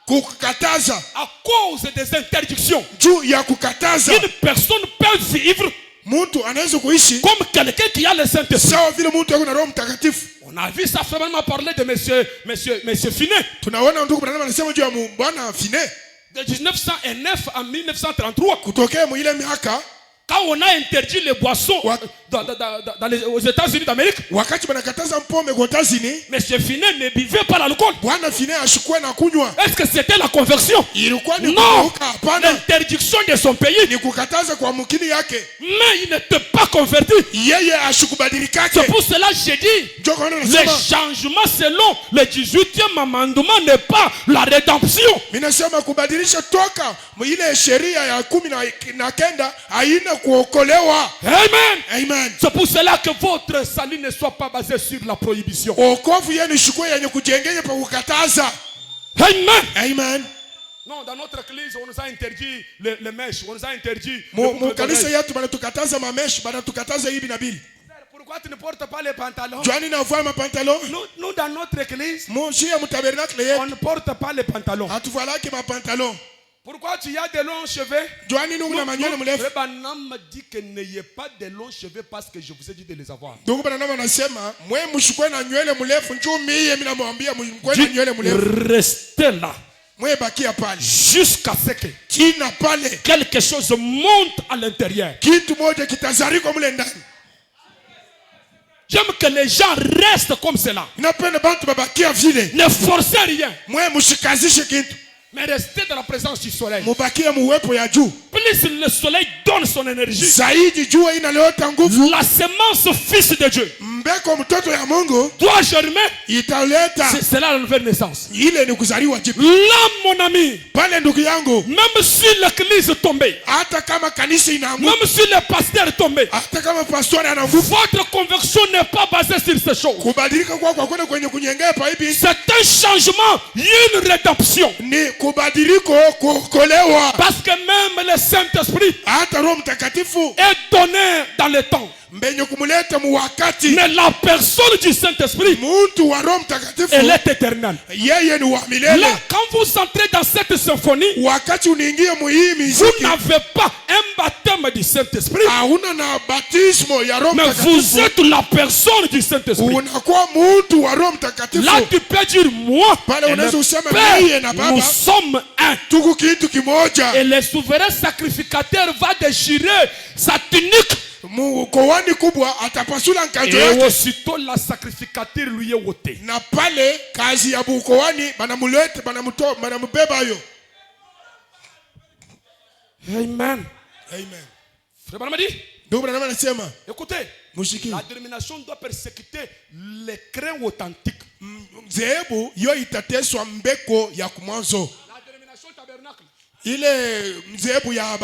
S2: Kukataza.
S1: À cause des interdictions.
S2: Juu ya kukataza.
S1: Une personne peut vivre
S2: Mtu anaweza kuishi
S1: comme quelqu'un qui a le Saint-Esprit.
S2: sawa vile mtu ako na Roho Mtakatifu.
S1: On a vu ça vraiment parler de monsieur Finet.
S2: Tunaona ndugu Branham anasema juu ya bwana Finet.
S1: De 1909 à 1933.
S2: Kutokea mwile miaka
S1: quand on a interdit les boissons aux États-Unis d'Amérique,
S2: wakati banakataza mpombe kwa États-Unis,
S1: monsieur Finet ne buvait pas l'alcool.
S2: Bwana Finet ashukue na kunywa.
S1: Est-ce que c'était la conversion?
S2: Ilikuwa ni
S1: non,
S2: hapana.
S1: l'interdiction de son pays
S2: ni kukataza kwa mkini yake.
S1: Mais il n'était pas converti.
S2: Yeye ashukubadilikake.
S1: C'est pour cela que j'ai dit le changement selon le 18e amendement n'est pas la rédemption.
S2: Minasema kubadilisha toka ile sheria ya 19 haina kuokolewa.
S1: Amen.
S2: Amen.
S1: C'est pour cela que votre salut ne soit pas basé sur la prohibition.
S2: Wokovu yenu shukwe yenye kujengenye pa kukataza.
S1: Amen.
S2: Amen.
S1: Non, dans notre église, on nous a interdit les mèches, on nous a interdit.
S2: Kanisa yetu banatukataza mameshi, banatukataza hivi na bili.
S1: Pourquoi Pourquoi tu ne portes pas les pantalons?
S2: Joani navaa mapantalon.
S1: Nous dans notre église,
S2: Moshi ya mtabernacle
S1: on
S2: yetu.
S1: ne porte pas les pantalons.
S2: Hatuvalaki mapantalon.
S1: Pourquoi tu as des longs cheveux?
S2: Joani nungu na manywele mrefu.
S1: Branham me dit que n'ayez pas de longs cheveux parce que je vous ai dit de les avoir.
S2: Ndugu Branham anasema, mwe mshukwe na nywele mrefu njoo mimi mimi namwambia mshukwe na nywele mrefu.
S1: Restez là.
S2: Mwe bakia pale.
S1: Jusqu'à ce que
S2: Kina pale.
S1: quelque chose monte à l'intérieur.
S2: Kitu moja kitazariko mle ndani.
S1: J'aime que les gens restent comme cela.
S2: Napenda bantu babakia vile.
S1: Ne forcez rien.
S2: Mwe mshikazishe kitu.
S1: Mais restez dans la présence du soleil.
S2: Mubakie muwepo ya juu.
S1: Plus le soleil donne son énergie.
S2: Zaidi jua inaleta nguvu.
S1: La semence fils de Dieu
S2: Mbeko mtoto ya Mungu
S1: doit germer.
S2: italeta.
S1: C'est là la nouvelle naissance.
S2: Ile ni kuzaliwa jipya.
S1: Là, mon ami,
S2: Pale ndugu yangu,
S1: même si l'église tombait,
S2: hata kama kanisa inaanguka,
S1: même si le pasteur tombait,
S2: hata kama pastori anaanguka,
S1: votre conversion n'est pas basée sur ces choses.
S2: kubadilika kwako kwenda kwenye kunyengea pa hivi
S1: C'est un changement, une rédemption.
S2: ni kubadiliko kuokolewa.
S1: Parce que même le Saint-Esprit
S2: Hata Roho Mtakatifu
S1: est donné dans le temps.
S2: mbenye kumuleta mu wakati.
S1: Mais la personne du Saint-Esprit,
S2: Muntu wa Roho Mtakatifu
S1: elle est éternelle.
S2: yeye ni wa milele.
S1: Là, quand vous entrez dans cette symphonie,
S2: Wakati unaingia mu hii
S1: vous
S2: muziki,
S1: n'avez pas un baptême du Saint-Esprit,
S2: hauna na batismo ya Roho
S1: mais vous
S2: Mtakatifu.
S1: êtes la personne du Saint-Esprit.
S2: Unakuwa muntu wa Roho Mtakatifu.
S1: Là, tu peux dire, moi
S2: Pale
S1: et
S2: unaweza
S1: le
S2: useme
S1: Père,
S2: mimi na Baba
S1: nous sommes un.
S2: tuko kitu kimoja.
S1: Et le souverain sacrificateur va déchirer sa tunique.
S2: Mkoani kubwa atapasula nkanjo
S1: Et
S2: yake,
S1: aussitôt la sacrificature lui est ôtée.
S2: na pale kazi ya bukoani banamulete banamubeba yo.
S1: Amen.
S2: Amen.
S1: Frère Branham dit,
S2: Ndugu Branham anasema
S1: écoutez,
S2: mushiki
S1: la dénomination doit persécuter les craints authentiques.
S2: mzehebu yo itateswa mbeko ya kumwanzo.
S1: La dénomination tabernacle.
S2: Ile mzehebu ya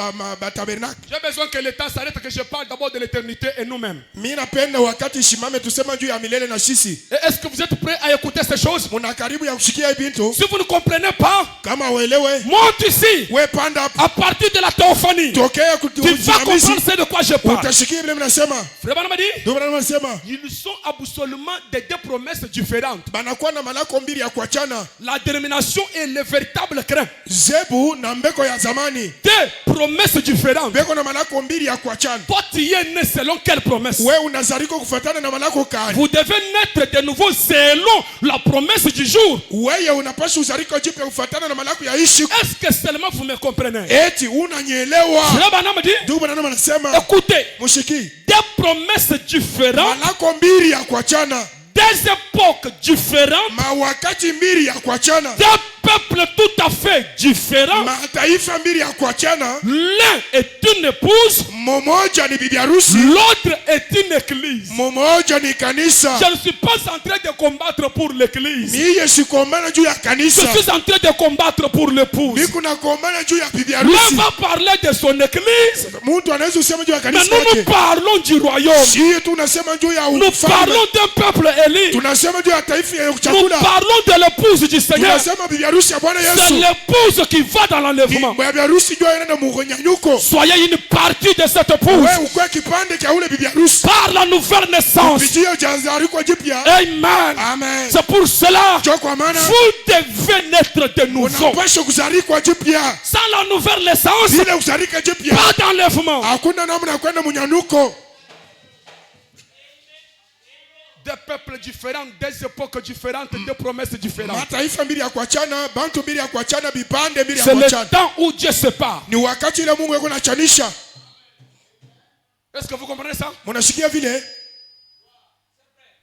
S2: tabernacle.
S1: J'ai besoin que le temps s'arrête, que je parle d'abord de l'éternité et nous-mêmes.
S2: Mimi napenda wakati shimame tusema juu ya milele na sisi.
S1: Et est-ce que vous êtes prêts à écouter ces choses?
S2: Muna karibu ya kushikia bintu.
S1: Si vous ne comprenez pas,
S2: Kama uelewe,
S1: monte ici.
S2: we panda
S1: À partir de la théophanie, tu
S2: tokea
S1: vas comprendre ce de quoi je parle.
S2: utashikia vile mnasema.
S1: Frère Branham dit,
S2: Ndugu Branham anasema
S1: ils sont absolument des deux promesses différentes.
S2: banakuwa na malako mbili ya kuachana.
S1: La dénomination est le véritable craint.
S2: Zebu na mbeko ya zamani.
S1: Deux promesses différentes.
S2: Mbeko na malako mbili ya kuachana.
S1: Toi, tu es né selon quelle promesse?
S2: We unazariko kufuatana na malako kani.
S1: Vous devez naître de nouveau selon la promesse du jour.
S2: Wewe unapaswa uzariko jipya kufuatana na malako ya ishi.
S1: Est-ce que seulement vous me comprenez?
S2: Eti unanyelewa.
S1: Frère Branham dit,
S2: Ndugu Branham anasema
S1: écoutez,
S2: mushiki,
S1: deux promesses différentes,
S2: malako mbili ya kuachana,
S1: des époques différentes,
S2: mawakati mbili ya kuachana,
S1: des peuples tout à fait différents.
S2: mataifa mbili ya kuachana.
S1: L'un est une épouse,
S2: Mmoja ni bibi harusi,
S1: l'autre est une église.
S2: mmoja ni kanisa.
S1: Je ne suis pas en train de combattre pour l'église.
S2: Miye sikombana juu ya
S1: Je
S2: kanisa.
S1: suis en train de combattre pour l'épouse.
S2: Miku na kombana juu ya bibi
S1: L'un
S2: harusi.
S1: va parler de son église,
S2: Mtu anaweza usema juu ya
S1: mais
S2: kanisa
S1: nous
S2: yake.
S1: parlons du royaume.
S2: Sisi tunasema juu ya
S1: Nous
S2: ufalme.
S1: parlons d'un peuple élu.
S2: Tunasema juu ya taifa ya
S1: Nous
S2: chakula.
S1: parlons de l'épouse du Seigneur.
S2: Tunasema bibi harusi ya Bwana
S1: C'est
S2: Yesu.
S1: l'épouse qui va dans l'enlèvement.
S2: Bibi harusi juu anaenda munyanyuko.
S1: Soyez une partie de cette épouse.
S2: Wewe ukwe kipande cha ule bibi harusi.
S1: Par la nouvelle naissance.
S2: Kupitia janzariko jipya.
S1: Amen.
S2: Amen.
S1: C'est pour cela
S2: Cho kwa maana
S1: vous devez naître de nouveau.
S2: unapaswa kuzarikwa jipya.
S1: Sans la nouvelle naissance,
S2: Bila kuzarika jipya,
S1: pas d'enlèvement.
S2: hakuna namna ya kwenda munyanuko.
S1: Des peuples différents, des époques différentes, des promesses différentes.
S2: Mataifa mbili ya kuachana, bantu mbili ya kuachana, bipande mbili ya
S1: C'est le
S2: kuachana.
S1: temps où Dieu sépare.
S2: Ni wakati ile Mungu yuko anachanisha.
S1: Est-ce que vous comprenez ça?
S2: Mnashikia vile?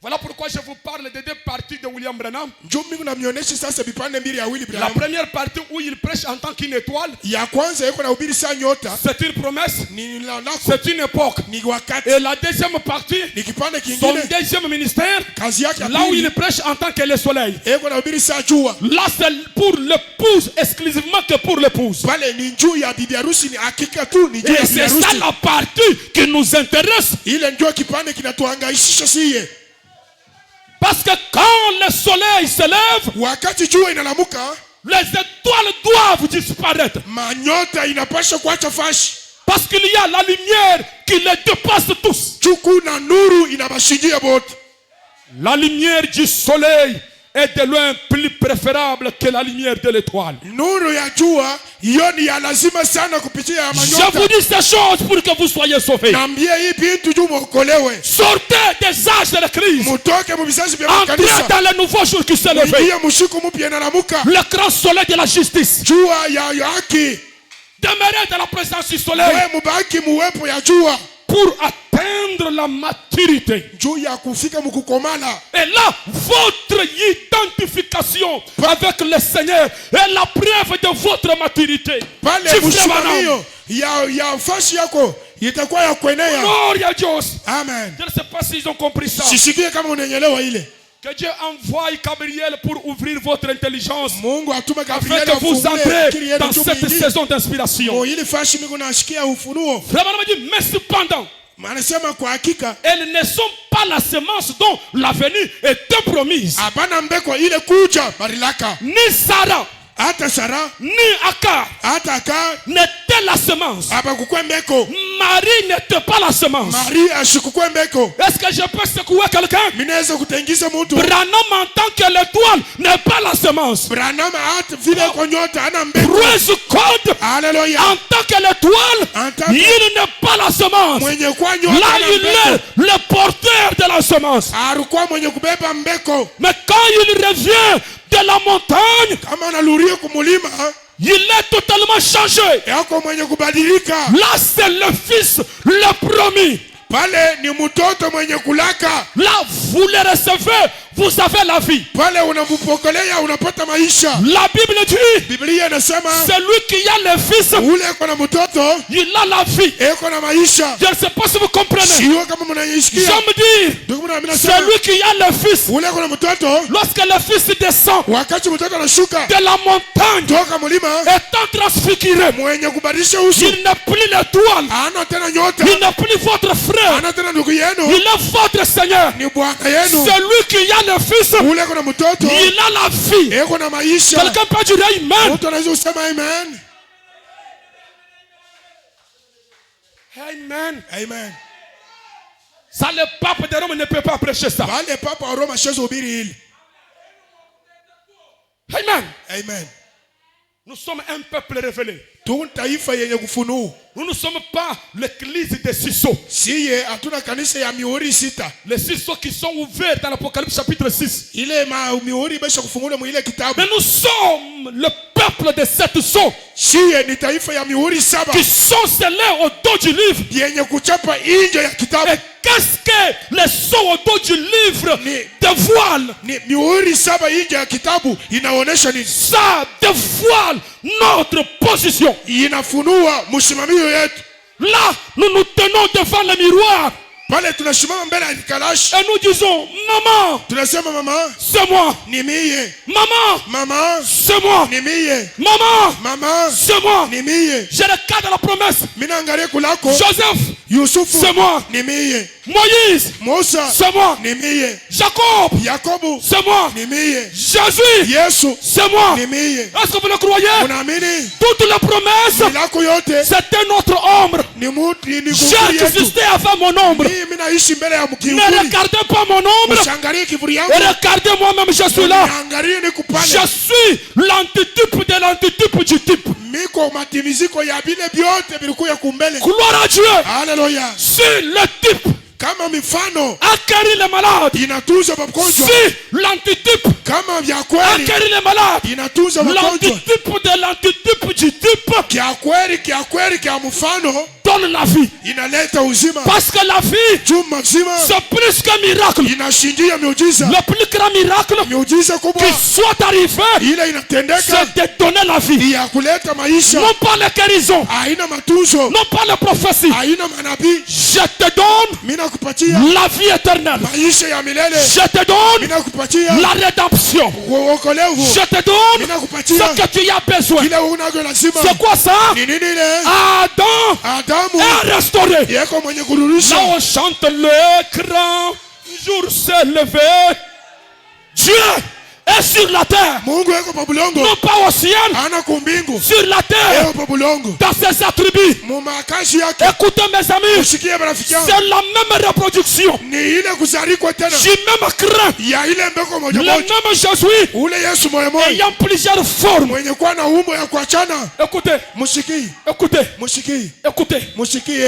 S1: Voilà pourquoi je vous parle des deux parties de William Branham.
S2: Njoo mimi namnyonyesha sasa vipande mbili ya Willy
S1: La
S2: Branham.
S1: première partie où il prêche en tant qu'une étoile,
S2: Ya kwanza yuko nahubiri saa nyota,
S1: c'est une promesse,
S2: ni nako,
S1: c'est une époque.
S2: ni wakati,
S1: Et la deuxième partie,
S2: ni kipande
S1: son
S2: kingine,
S1: deuxième ministère,
S2: kazi yake ya
S1: là où il
S2: pili,
S1: prêche en tant que le soleil.
S2: yuko nahubiri saa jua.
S1: Là, c'est pour l'épouse, exclusivement que pour l'épouse.
S2: Pale ni juu ya bibi harusi, ni hakika tu ni juu
S1: Et
S2: ya bibi
S1: c'est ça
S2: harusi.
S1: la partie qui nous intéresse.
S2: Ile ndio kipande kinatuhangaisha siye.
S1: Parce que quand le soleil se lève,
S2: Wakati jua inalamuka,
S1: les étoiles doivent disparaître.
S2: manyota inapaswa kuacha fashi.
S1: Parce qu'il y a la lumière qui les dépasse tous.
S2: Chuku na nuru inabashindia bote.
S1: La lumière du soleil est de loin plus préférable que la lumière de l'étoile.
S2: Nuru ya jua yoni ya lazima sana kupitia ya manyota.
S1: Je vous dis ces choses pour que vous soyez sauvés.
S2: Nambia hii bintu juu mwokolewe.
S1: Sortez des âges de la crise.
S2: Mutoke mu bizazi vya
S1: Entrez
S2: kanisa.
S1: dans le nouveau jour qui s'est levé.
S2: Ingia mushiku mpya inalamuka.
S1: Le grand soleil de la justice.
S2: Jua ya haki.
S1: Demeurez dans la présence du soleil.
S2: Wewe mubaki muwepo ya jua.
S1: Pour atteindre la maturité.
S2: Juu ya kufika mukukomala.
S1: Et là, votre identification avec le Seigneur est la preuve de votre maturité.
S2: Pale mushimamio ya fashi yako itakuwa ya kuenea.
S1: Gloria a Dios.
S2: Amen.
S1: Je ne sais pas s'ils ont compris ça.
S2: Sisikie kama unaelewa ile.
S1: Que Dieu envoie Gabriel pour ouvrir votre intelligence.
S2: Mungu atume Gabriel
S1: Afin que vous entrez dans cette
S2: saison.
S1: saison d'inspiration.
S2: Ili fashi miko nashikia ufunuo.
S1: Vraiment, il dit, mais cependant,
S2: Anasema kwa hakika
S1: elles ne sont pas la semence dont l'avenir était promise.
S2: hapana mbeko ile kuja barilaka.
S1: Ni Sarah,
S2: Hata Sara,
S1: ni Akar
S2: hata Akar
S1: n'était la semence.
S2: hapa kukwe mbeko.
S1: Marie n'était pas la semence.
S2: Marie ashikukwe mbeko.
S1: Est-ce que je peux secouer quelqu'un?
S2: Minaweza kutengiza mtu.
S1: Branham entend que l'étoile n'est pas la semence.
S2: Branham hata vile kwa nyota ana mbeko.
S1: Praise God.
S2: Hallelujah.
S1: En tant que l'étoile, il n'est pas la semence.
S2: Mwenye kwa nyota
S1: Là,
S2: ana
S1: il
S2: mbeko.
S1: est le porteur de la semence.
S2: Alikuwa mwenye kubeba mbeko.
S1: Mais quand il revient de la montagne,
S2: Kama analuria kumulima,
S1: il est totalement changé.
S2: yako mwenye kubadilika.
S1: Là, c'est le fils, le promis.
S2: Pale ni mtoto mwenye kulaka.
S1: Là, vous le recevez, vous avez la vie.
S2: Pale unamupokelea unapata maisha.
S1: La Bible dit,
S2: Biblia inasema
S1: celui qui a le fils,
S2: ule eko na mtoto
S1: il a la vie.
S2: eko na maisha.
S1: Je ne sais pas si vous comprenez.
S2: Sio kama mnaisikia.
S1: J'aime dire,
S2: Ndugu mna nasema
S1: celui qui a le fils,
S2: ule eko na mtoto
S1: lorsque le fils descend
S2: wakati mtoto anashuka
S1: de la montagne,
S2: toka mlima
S1: étant transfiguré,
S2: mwenye kubadilisha uso.
S1: il n'est plus l'étoile,
S2: Ana tena nyota.
S1: il n'est plus votre frère,
S2: Ana tena ndugu yenu.
S1: il est votre Seigneur.
S2: Ni bwana yenu.
S1: Celui qui a le fils,
S2: Ule eko na mtoto
S1: il a la vie.
S2: eko na maisha.
S1: Quelqu'un peut dire amen.
S2: Mtu anaweza kusema amen.
S1: Amen.
S2: Amen.
S1: Ça, le pape de Rome ne peut pas prêcher ça.
S2: Wale papa wa Roma shezo ubiri hili.
S1: Amen.
S2: Amen.
S1: Nous sommes un peuple révélé.
S2: Tu taifa yenye kufunua.
S1: Nous ne sommes pas l'église des ciseaux.
S2: Siye hatuna kanisa ya mihuri sita.
S1: Les ciseaux qui sont ouverts dans l'Apocalypse chapitre 6.
S2: Ile mihuri besha kufungula mu ile kitabu.
S1: Mais nous sommes le peuple de sept sceaux
S2: Siye ni taifa ya mihuri saba.
S1: qui sont scellés au dos du livre.
S2: Yenye kuchapa nje ya kitabu.
S1: Et qu'est-ce que les sceaux au dos du livre dévoilent?
S2: Ni mihuri saba nje ya kitabu inaonesha nini?
S1: Ça dévoile notre position.
S2: Inafunua msimamio yetu.
S1: Là, nous nous tenons devant le miroir
S2: Pale tunashimama mbele ya kalashi.
S1: et nous disons, maman,
S2: Tunasema mama,
S1: c'est moi.
S2: ni mie.
S1: Maman,
S2: Mama,
S1: c'est moi.
S2: ni mie.
S1: Maman,
S2: Mama,
S1: c'est moi.
S2: ni mie.
S1: Je regarde la promesse.
S2: Mina angalia kulako.
S1: Joseph,
S2: Yusufu,
S1: c'est moi.
S2: ni mie.
S1: Moïse,
S2: Musa,
S1: c'est moi.
S2: ni mie.
S1: Jacob,
S2: Yakobo,
S1: c'est moi.
S2: ni mie.
S1: Jésus,
S2: Yesu,
S1: c'est moi.
S2: ni mie.
S1: Est-ce que vous le croyez?
S2: Unaamini?
S1: Toutes les promesses,
S2: Milako yote
S1: c'était notre ombre.
S2: ni mutu ni
S1: J'ai
S2: kivuli yetu.
S1: existé avant mon ombre.
S2: Mimi naishi mbele ya
S1: Ne
S2: mkivuli.
S1: regardez pas mon ombre.
S2: Mshangalie kivuli yangu.
S1: Et regardez moi-même, je suis là.
S2: Niangalie niko
S1: Je
S2: pale.
S1: suis l'antitype de l'antitype du type.
S2: Miko matimiziko ya vile vyote vilikuwa kumbele.
S1: Gloire à Dieu.
S2: Haleluya.
S1: Si le type
S2: Kama mifano
S1: a guéri les malades,
S2: inatunza magonjwa.
S1: si l'antitype
S2: Kama vya
S1: a
S2: kweli
S1: guéri les malades,
S2: inatunza magonjwa.
S1: l'antitype de l'antitype du type
S2: Kia kweli kia mfano
S1: donne la vie.
S2: inaleta uzima.
S1: Parce que la vie,
S2: Juma mzima
S1: c'est plus qu'un miracle.
S2: inashindia miujiza.
S1: Le plus grand miracle
S2: Miujiza kubwa
S1: qui soit arrivé,
S2: ile inatendeka
S1: c'est de donner la vie.
S2: ni ya kuleta maisha.
S1: Non pas les guérisons,
S2: Haina matunzo,
S1: non pas les prophéties.
S2: haina manabii.
S1: Je te donne
S2: Mina kupatia
S1: la vie éternelle.
S2: maisha ya milele.
S1: Je te donne
S2: Mina kupatia
S1: la rédemption.
S2: uokolevu.
S1: Je te donne
S2: Mina
S1: ce
S2: kupatia
S1: que tu as besoin.
S2: kile unavyo lazima.
S1: C'est quoi ça?
S2: Ni nini ile?
S1: Adam
S2: Adamu
S1: est restauré.
S2: yeko mwenye kurudisha.
S1: Là on chante le grand jour s'est levé. Dieu est sur la terre.
S2: Mungu yuko pa bulongo.
S1: Non pas au ciel.
S2: Hana kumbingu.
S1: Sur la terre.
S2: Yuko pa bulongo.
S1: Dans ses attributs.
S2: Mumakazi yake.
S1: Écoutez mes amis.
S2: Usikie marafiki yangu.
S1: C'est la même reproduction.
S2: Ni ile kuzarikwa tena.
S1: J'ai même craint.
S2: Ya ile mbeko moja
S1: Le
S2: moja.
S1: même Jésus.
S2: Ule Yesu moja moja.
S1: Ayant plusieurs formes.
S2: Mwenye kuwa na umbo ya kuachana.
S1: Écoutez.
S2: Musikie.
S1: Écoutez.
S2: Musikie.
S1: Écoutez.
S2: Musikie.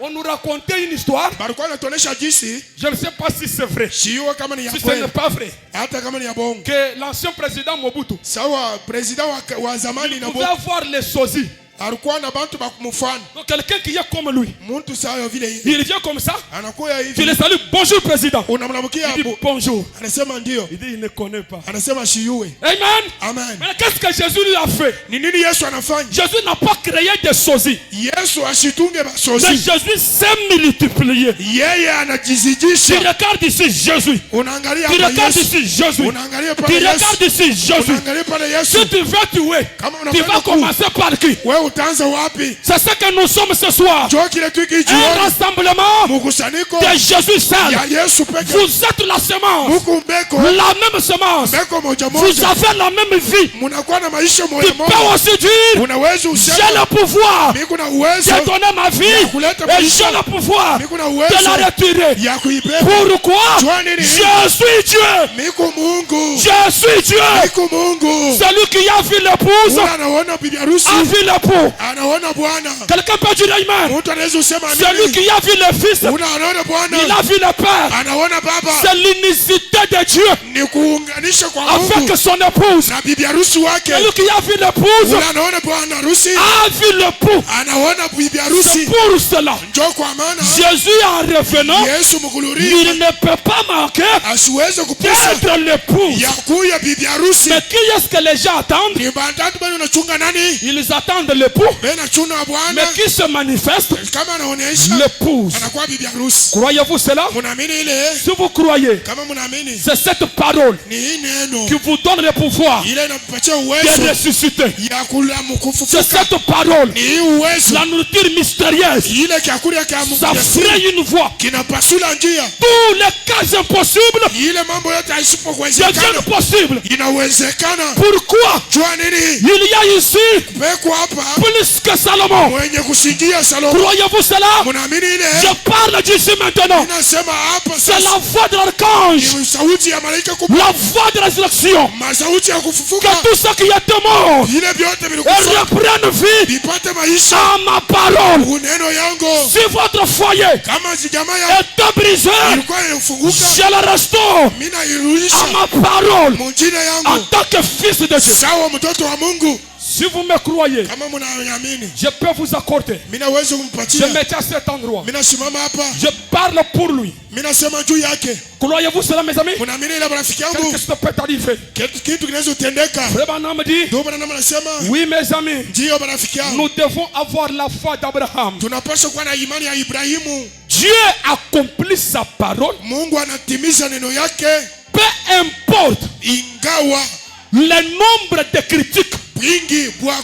S1: On nous racontait une histoire.
S2: Balikuwa anatuonesha jinsi.
S1: Je ne sais pas si c'est vrai.
S2: Sio kama ni ya
S1: Si ce
S2: kweli.
S1: n'est pas vrai.
S2: Hata kama ni ya bongo.
S1: Que l'ancien président Mobutu.
S2: Sawa president wa zamani na
S1: pouvait avoir les sosies.
S2: alikuwa na bantu bakumufana.
S1: Donc quelqu'un qui est comme lui.
S2: Muntu sawa vile hivi.
S1: Il vient comme ça.
S2: Anakuya hivi.
S1: Tu le salues. Bonjour président.
S2: Unamlamukia
S1: Il dit bonjour.
S2: Anasema ndio.
S1: Il dit il ne connaît pas.
S2: Anasema shiyue.
S1: Amen.
S2: Amen.
S1: Mais qu'est-ce que Jésus lui a fait?
S2: Ni nini Yesu anafanya?
S1: Jésus n'a pas créé des sosies.
S2: Yesu ashitunge
S1: Mais
S2: basosi.
S1: Jésus s'est multiplié.
S2: Yeye
S1: Tu
S2: anajizidisha.
S1: regardes ici Jésus.
S2: Unaangalia
S1: Tu
S2: hapa
S1: regardes
S2: Yesu.
S1: ici Jésus.
S2: Unaangalia
S1: Tu
S2: pale Yesu.
S1: regardes ici Jésus.
S2: Unaangalia pale Yesu.
S1: Si tu veux tuer,
S2: Kama
S1: tu vas
S2: unapenda
S1: commencer par qui?
S2: wewe utaanza wapi?
S1: C'est ce que nous sommes ce soir.
S2: Njoo kile tu
S1: Un
S2: kijioni.
S1: rassemblement
S2: Mkusanyiko
S1: de Jésus seul.
S2: ya Yesu peke.
S1: Vous êtes la semence.
S2: Muku mbeko.
S1: La même semence.
S2: Mbeko moja
S1: Vous
S2: moja.
S1: avez la même vie.
S2: Munakuwa na maisha
S1: Tu
S2: moja
S1: peux
S2: moja.
S1: aussi dire,
S2: Unaweza
S1: j'ai
S2: usema
S1: le pouvoir
S2: mimi kuna uwezo
S1: de donner ma vie et j'ai le pouvoir
S2: mimi kuna
S1: de
S2: uwezo
S1: la retirer.
S2: ya kuibeba.
S1: Pourquoi?
S2: Jua nini?
S1: Je suis Dieu.
S2: Miko Mungu.
S1: Je suis Dieu.
S2: Miko Mungu.
S1: Celui qui a vu l'épouse
S2: Ule anaona bibi harusi.
S1: a vu l'époux.
S2: Anaona bwana.
S1: Quelqu'un peut dire amen.
S2: Mtu anaweza usema
S1: Celui
S2: amini.
S1: qui a vu le fils,
S2: Ule anaona bwana.
S1: il a vu le père.
S2: Anaona baba.
S1: C'est l'unicité de Dieu
S2: Ni kuunganisha kwa
S1: avec
S2: Mungu
S1: son épouse.
S2: na bibi harusi wake.
S1: Celui qui a vu l'épouse
S2: Ule anaona bwana harusi.
S1: a vu l'époux.
S2: Anaona bibi
S1: C'est
S2: harusi.
S1: pour cela.
S2: Njoo kwa maana
S1: Jésus en revenant,
S2: Yesu mkuluri
S1: il ne peut pas manquer
S2: asiweze kupesa
S1: d'être l'épouse.
S2: ya kuya bibi harusi.
S1: Mais qui est-ce que les gens attendent?
S2: Ni bandatu bado unachunga nani?
S1: Ils attendent l'époux.
S2: Bena chuna bwana.
S1: Mais qui se manifeste?
S2: Kama anaonyesha
S1: L'épouse.
S2: anakuwa bibi harusi.
S1: Croyez-vous cela?
S2: Munaamini ile?
S1: Si vous croyez,
S2: Kama munaamini
S1: c'est cette parole
S2: ni hii neno
S1: qui vous donne le pouvoir
S2: ile inampatia
S1: de
S2: uwezo
S1: ressusciter.
S2: ya kula
S1: C'est
S2: mkufufuka.
S1: cette parole,
S2: Ni hii uwezo
S1: la nourriture mystérieuse,
S2: ile chakula cha Mungu
S1: ça fraye une voie.
S2: kinapasula njia.
S1: Tous les cas impossibles
S2: Ile mambo yote haisipokuwezekana
S1: deviennent possibles.
S2: inawezekana.
S1: Pourquoi?
S2: Jua nini?
S1: Il y a ici
S2: Peko hapa
S1: plus que Salomon.
S2: mwenye kusingia Salomo.
S1: Croyez-vous cela?
S2: Munaamini ile?
S1: Je parle d'ici maintenant.
S2: Inasema hapa
S1: C'est
S2: sasa
S1: la voix de l'archange,
S2: ni sauti ya malaika kubwa.
S1: la voix de résurrection.
S2: Masauti ya
S1: Que
S2: kufufuka.
S1: tout ce qui était mort
S2: Vile vyote vilikufa
S1: reprenne vie
S2: vipate maisha.
S1: à ma parole.
S2: Uneno yangu
S1: Si votre foyer
S2: kama si jamaa ya
S1: était brisé,
S2: ilikuwa inafunguka,
S1: je le restaure
S2: mimi
S1: à
S2: nairudisha
S1: ma parole
S2: mjina
S1: en
S2: yangu
S1: tant que fils de Dieu.
S2: sawa mtoto wa Mungu.
S1: Si vous me croyez,
S2: Kama mnaamini
S1: je peux vous accorder.
S2: mimi naweza
S1: Je
S2: kumpatia.
S1: me tiens à cet endroit.
S2: Mimi nasimama hapa,
S1: Je parle pour lui.
S2: mimi nasema juu yake.
S1: Croyez-vous cela, mes amis?
S2: Mnaamini ile rafiki
S1: Quelque
S2: yangu
S1: chose peut arriver.
S2: kitu kinaweza kutendeka.
S1: Frère Branham dit,
S2: Ndio bwana anasema
S1: oui, mes amis,
S2: ndio rafiki yangu.
S1: nous devons avoir la foi d'Abraham.
S2: Tunapaswa kuwa na imani ya Ibrahimu.
S1: Dieu accomplit sa parole,
S2: Mungu anatimiza neno yake
S1: peu importe
S2: ingawa
S1: le nombre de critiques.
S2: wingi wa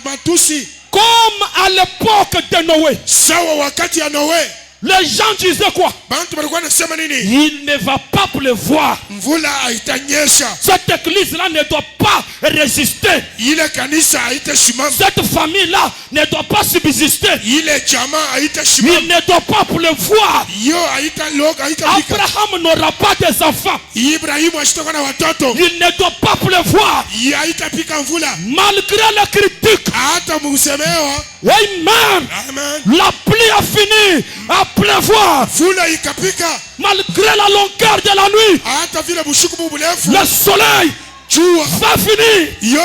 S2: matusi.
S1: Comme à l'époque de Noé,
S2: Sawa wakati ya Noe,
S1: les gens disaient quoi?
S2: bantu walikuwa nasema nini?
S1: Il ne va pas pleuvoir.
S2: Mvula haitanyesha.
S1: Cette église-là ne doit pas résister.
S2: Ile kanisa haitasimama.
S1: Cette famille-là ne doit pas subsister.
S2: Ile jamaa haitasimama.
S1: Il ne doit pas pleuvoir.
S2: Hiyo haitaloga, haitabika.
S1: Abraham n'aura pas des enfants.
S2: Ibrahimu ashitoka na watoto.
S1: Il ne doit pas pleuvoir.
S2: Haitapika mvula.
S1: Malgré la critique.
S2: Hata msemewa.
S1: Amen.
S2: Amen.
S1: La pluie a fini à pleuvoir.
S2: Mvula ikapika.
S1: Malgré la longueur de la nuit.
S2: Hata vile bushuku burefu.
S1: Le soleil
S2: jua
S1: va finir
S2: yo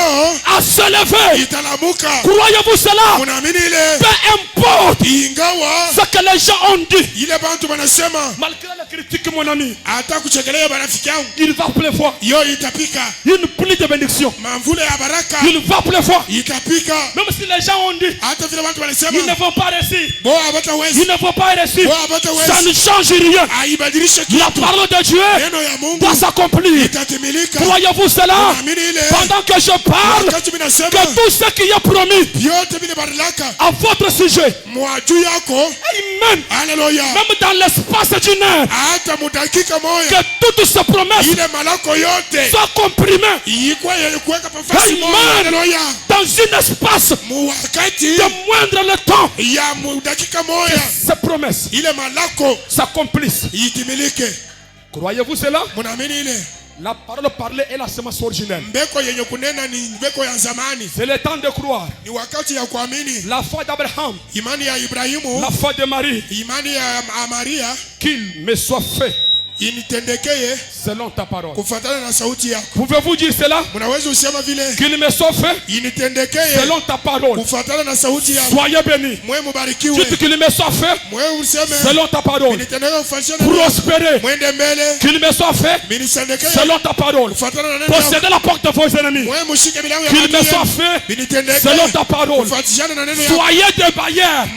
S1: à se lever.
S2: italamuka.
S1: Croyez-vous cela?
S2: Unaamini ile?
S1: Peu importe
S2: Ingawa
S1: ce que les gens ont dit.
S2: ile bantu banasema,
S1: Malgré la critique, mon ami,
S2: hata kuchekelea barafiki yangu,
S1: il va pleuvoir.
S2: yo itapika.
S1: Une pluie de bénédiction.
S2: Mamvula ya baraka
S1: Il va pleuvoir.
S2: itapika.
S1: Même si les gens ont dit,
S2: Hata vile bantu
S1: ils ne
S2: banasema
S1: vont pas réussir.
S2: bo abatawezi,
S1: Ils ne vont pas réussir.
S2: bo abatawezi,
S1: Ça ne change rien.
S2: haibadilishe
S1: La
S2: kitu.
S1: parole de Dieu
S2: Neno ya Mungu
S1: doit s'accomplir.
S2: itatimilika.
S1: Croyez-vous cela? cela, pendant que je parle, que tout ce qui est promis à votre sujet, amen, même dans l'espace d'une heure, que toutes ces promesses soient comprimées, amen, dans un espace de moindre le temps, que ces promesses s'accomplissent. Croyez-vous cela? La parole parlée est la semence originelle. C'est le temps de croire. La foi d'Abraham, la foi de Marie, qu'il me soit fait selon ta parole. Pouvez-vous dire cela? Qu'il me soit fait selon ta parole. Soyez bénis. Dites qu'il me soit fait selon ta parole. Prospérez. Qu'il me soit fait selon ta parole. Possédez la porte de vos ennemis. Qu'il me soit fait selon ta parole. Soyez des bailleurs.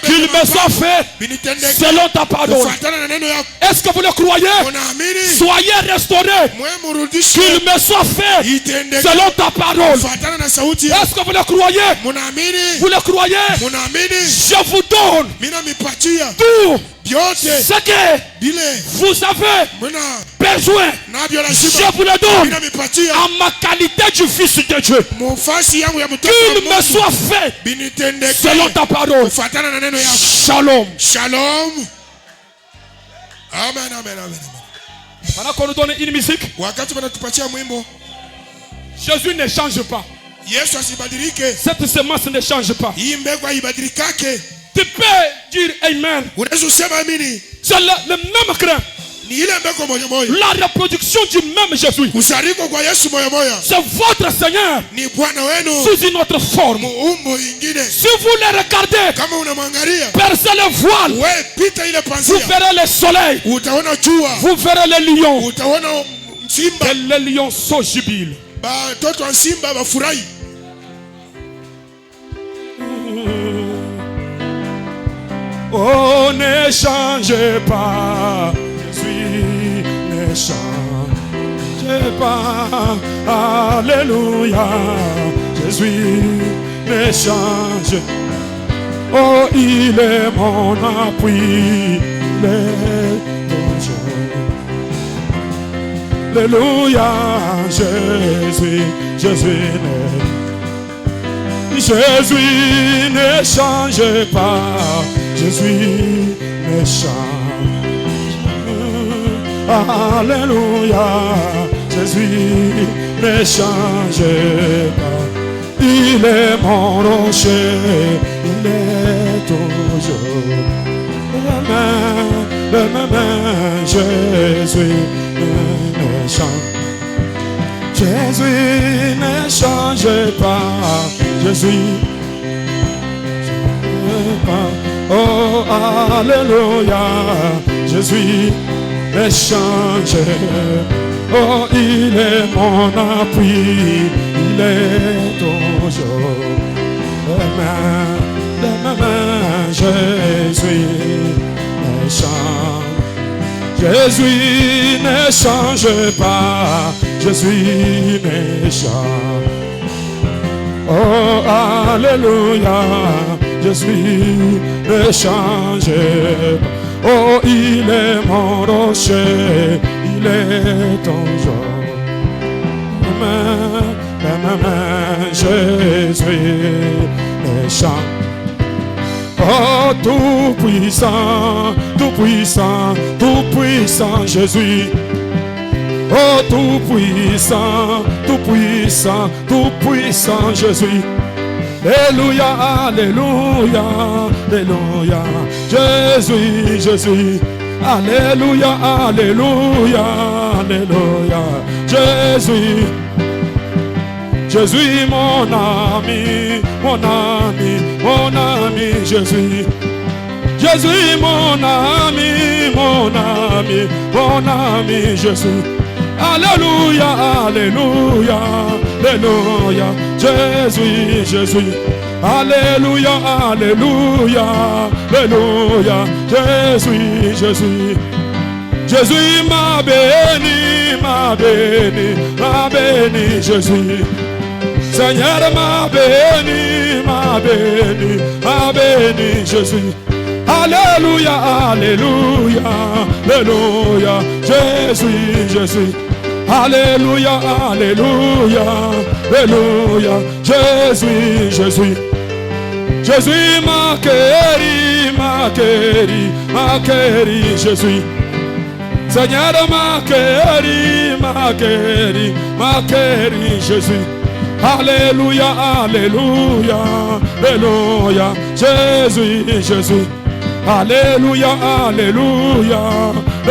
S1: Qu'il me soit fait selon ta parole. Est-ce que vous le croyez? Soyez restaurés. Qu'il me soit fait selon ta parole. Est-ce que vous le croyez? Vous le croyez? Je vous donne tout ce que vous avez besoin. Je vous le donne en ma qualité du Fils de Dieu. Qu'il me soit fait selon ta parole. Shalom.
S2: Shalom. Amen, amen, amen.
S1: Pendant qu'on nous donne une musique, Jésus ne change pas. Cette semence ne change pas. Tu peux dire Amen. C'est le même grain. La reproduction du même Jésus. C'est votre Seigneur sous une autre forme. Si vous le regardez, percez le voile, vous verrez le soleil, vous verrez les lions. Et les lions sont jubiles. Oh, ne changez pas. Ne changez pas. Alléluia. Jésus ne change. Oh, il est mon appui. Il est ton jour. Alléluia. Jésus ne change pas. Jésus ne change. Alléluia. Jésus ne change pas. Il est mon rocher. Il est toujours le même. Jésus ne change. Jésus ne change pas. Jésus oh, alléluia. Jésus ne change. Oh, il est mon appui. Il est toujours le même. Jésus ne change. Jésus ne change pas. Jésus ne change. Oh, alléluia. Jésus ne change pas. Oh, il est mon rocher. Il est toujours Jésus ne change. Oh, tout puissant, tout puissant, tout puissant Jésus. Oh, tout puissant, tout puissant, tout puissant Jésus. Alléluia, alléluia, alléluia. Jésus, Jésus. Alléluia, alléluia, alléluia. Jésus. Jésus, mon ami, mon ami, mon ami, Jésus. Jésus, mon ami, mon ami, mon ami, Jésus. Alléluia, alléluia, alléluia. Jésus, Jésus. Alléluia, alléluia, alléluia. Jésus, Jésus. Jésus m'a béni, m'a béni, Jésus. Seigneur m'a béni, Jésus. Alléluia, Alléluia, Alléluia, Jésus, Jésus. Alléluia, Alléluia, Alléluia, Jésus, Jésus. Jésus m'a guéri, Jésus. Seigneur m'a guéri, Jésus. Alléluia, Alléluia, Alléluia, Jésus, Jésus. Alléluia, Alléluia,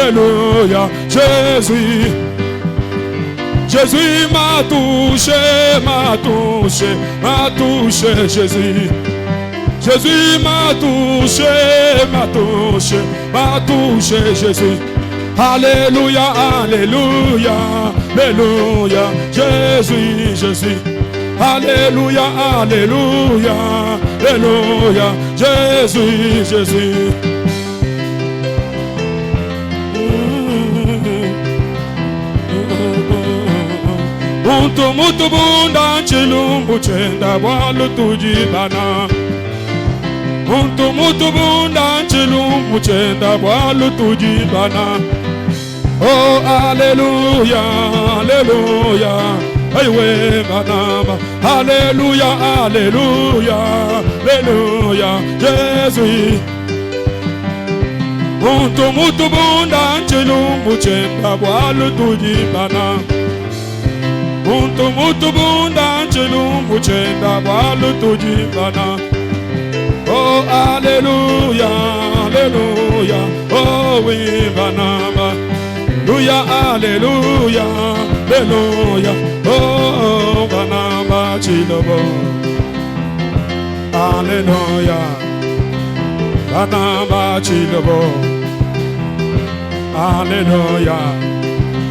S1: Alléluia, Jésus. Jésus m'a touché, Jésus. Jésus m'a touché, Jésus. Alléluia, Alléluia, Alléluia, Jésus, Jésus. Alléluia, Alléluia, Alléluia, Jésus, Jésus. Mutu bunda chilumbu chenda walu tujibana. Mutu bunda chilumbu chenda walu tujibana. Oh, Alléluia, Alléluia, aywe manama. Alléluia, Alléluia, Alléluia, Jésus. Mutu bunda chilumbu chenda walu tujibana. Mutu bunda chilumbu chenda walu tujibana. Oh, Alléluia, Alléluia, oh oui, banama. Alléluia, Alléluia, Alléluia, oh, banama chilobo. Alléluia, banama chilobo. Alléluia,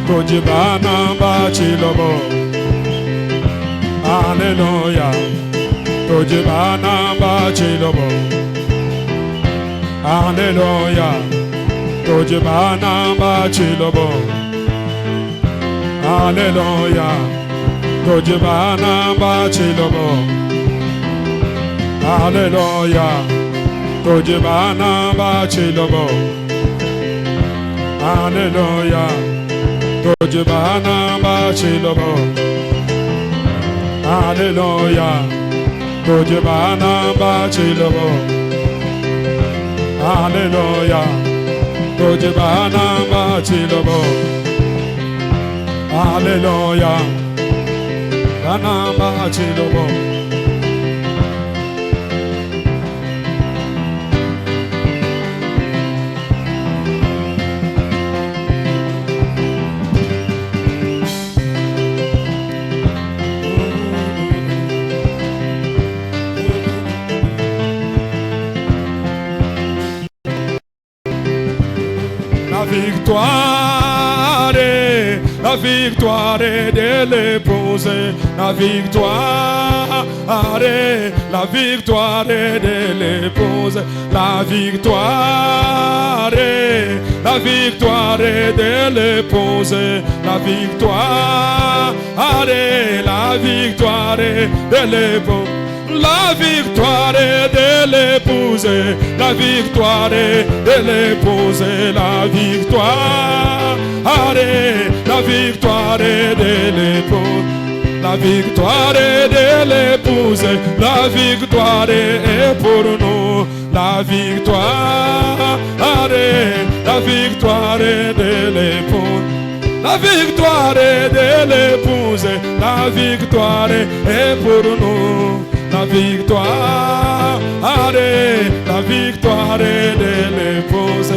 S1: tujibana ba chilobo. Alléluia, tujibana ba chilobo. Alléluia, tujibana ba chilobo. Alléluia, tujibana ba chilobo. Alléluia, tujibana ba chilobo. Alléluia, tujibana ba chilobo. Alléluia, tujibana ba chilobo. Alléluia, tujibana ba chilobo. Alléluia, bana ba chilobo. La victoire de l'épouse, la victoire de l'épouse, la victoire de l'épouse, la victoire de l'épouse. La victoire de l'épouse, la victoire de l'épouse, la victoire de l'épouse, la victoire de l'épouse, la victoire est pour nous, la victoire de l'épouse. La victoire de l'épouse, la victoire est pour nous. La victoire de l'épouse.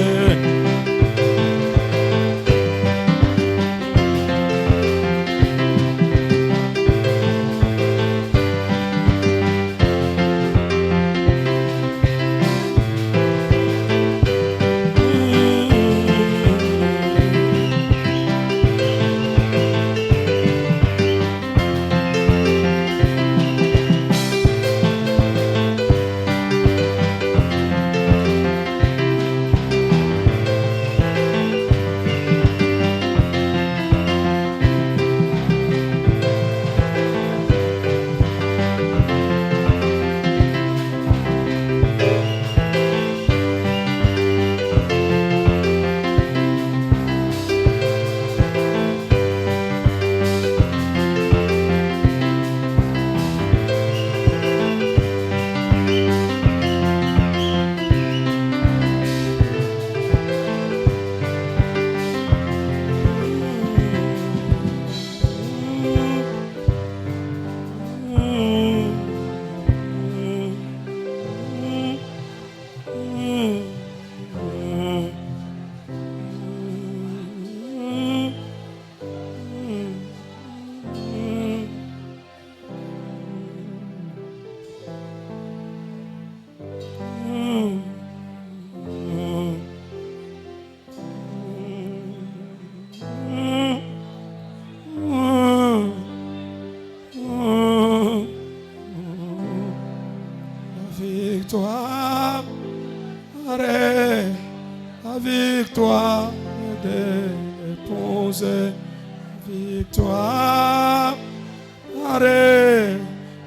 S1: victoire,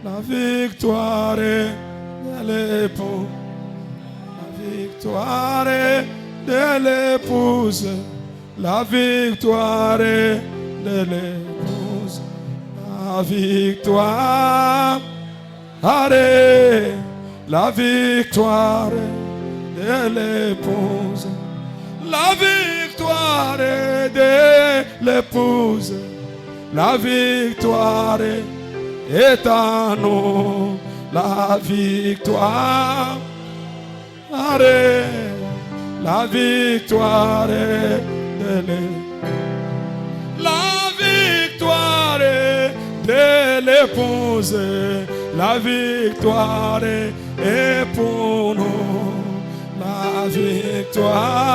S1: la victoire de l'époux, la victoire de l'épouse, la victoire de l'épouse, la victoire, la victoire de l'épouse, la victoire de l'épouse, la victoire est à nous, la victoire, la victoire de l'épouse, la victoire de l'épouse, la victoire est pour nous, la victoire,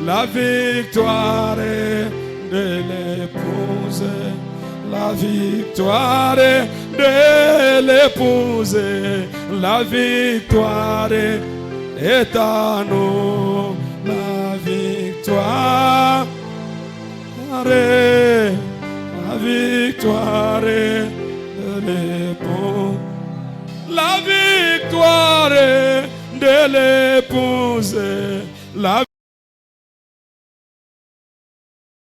S1: la victoire de l'épouse, la victoire de l'épouse, la victoire est à nous, la victoire, la victoire de l'épouse, la victoire de l'épouse, la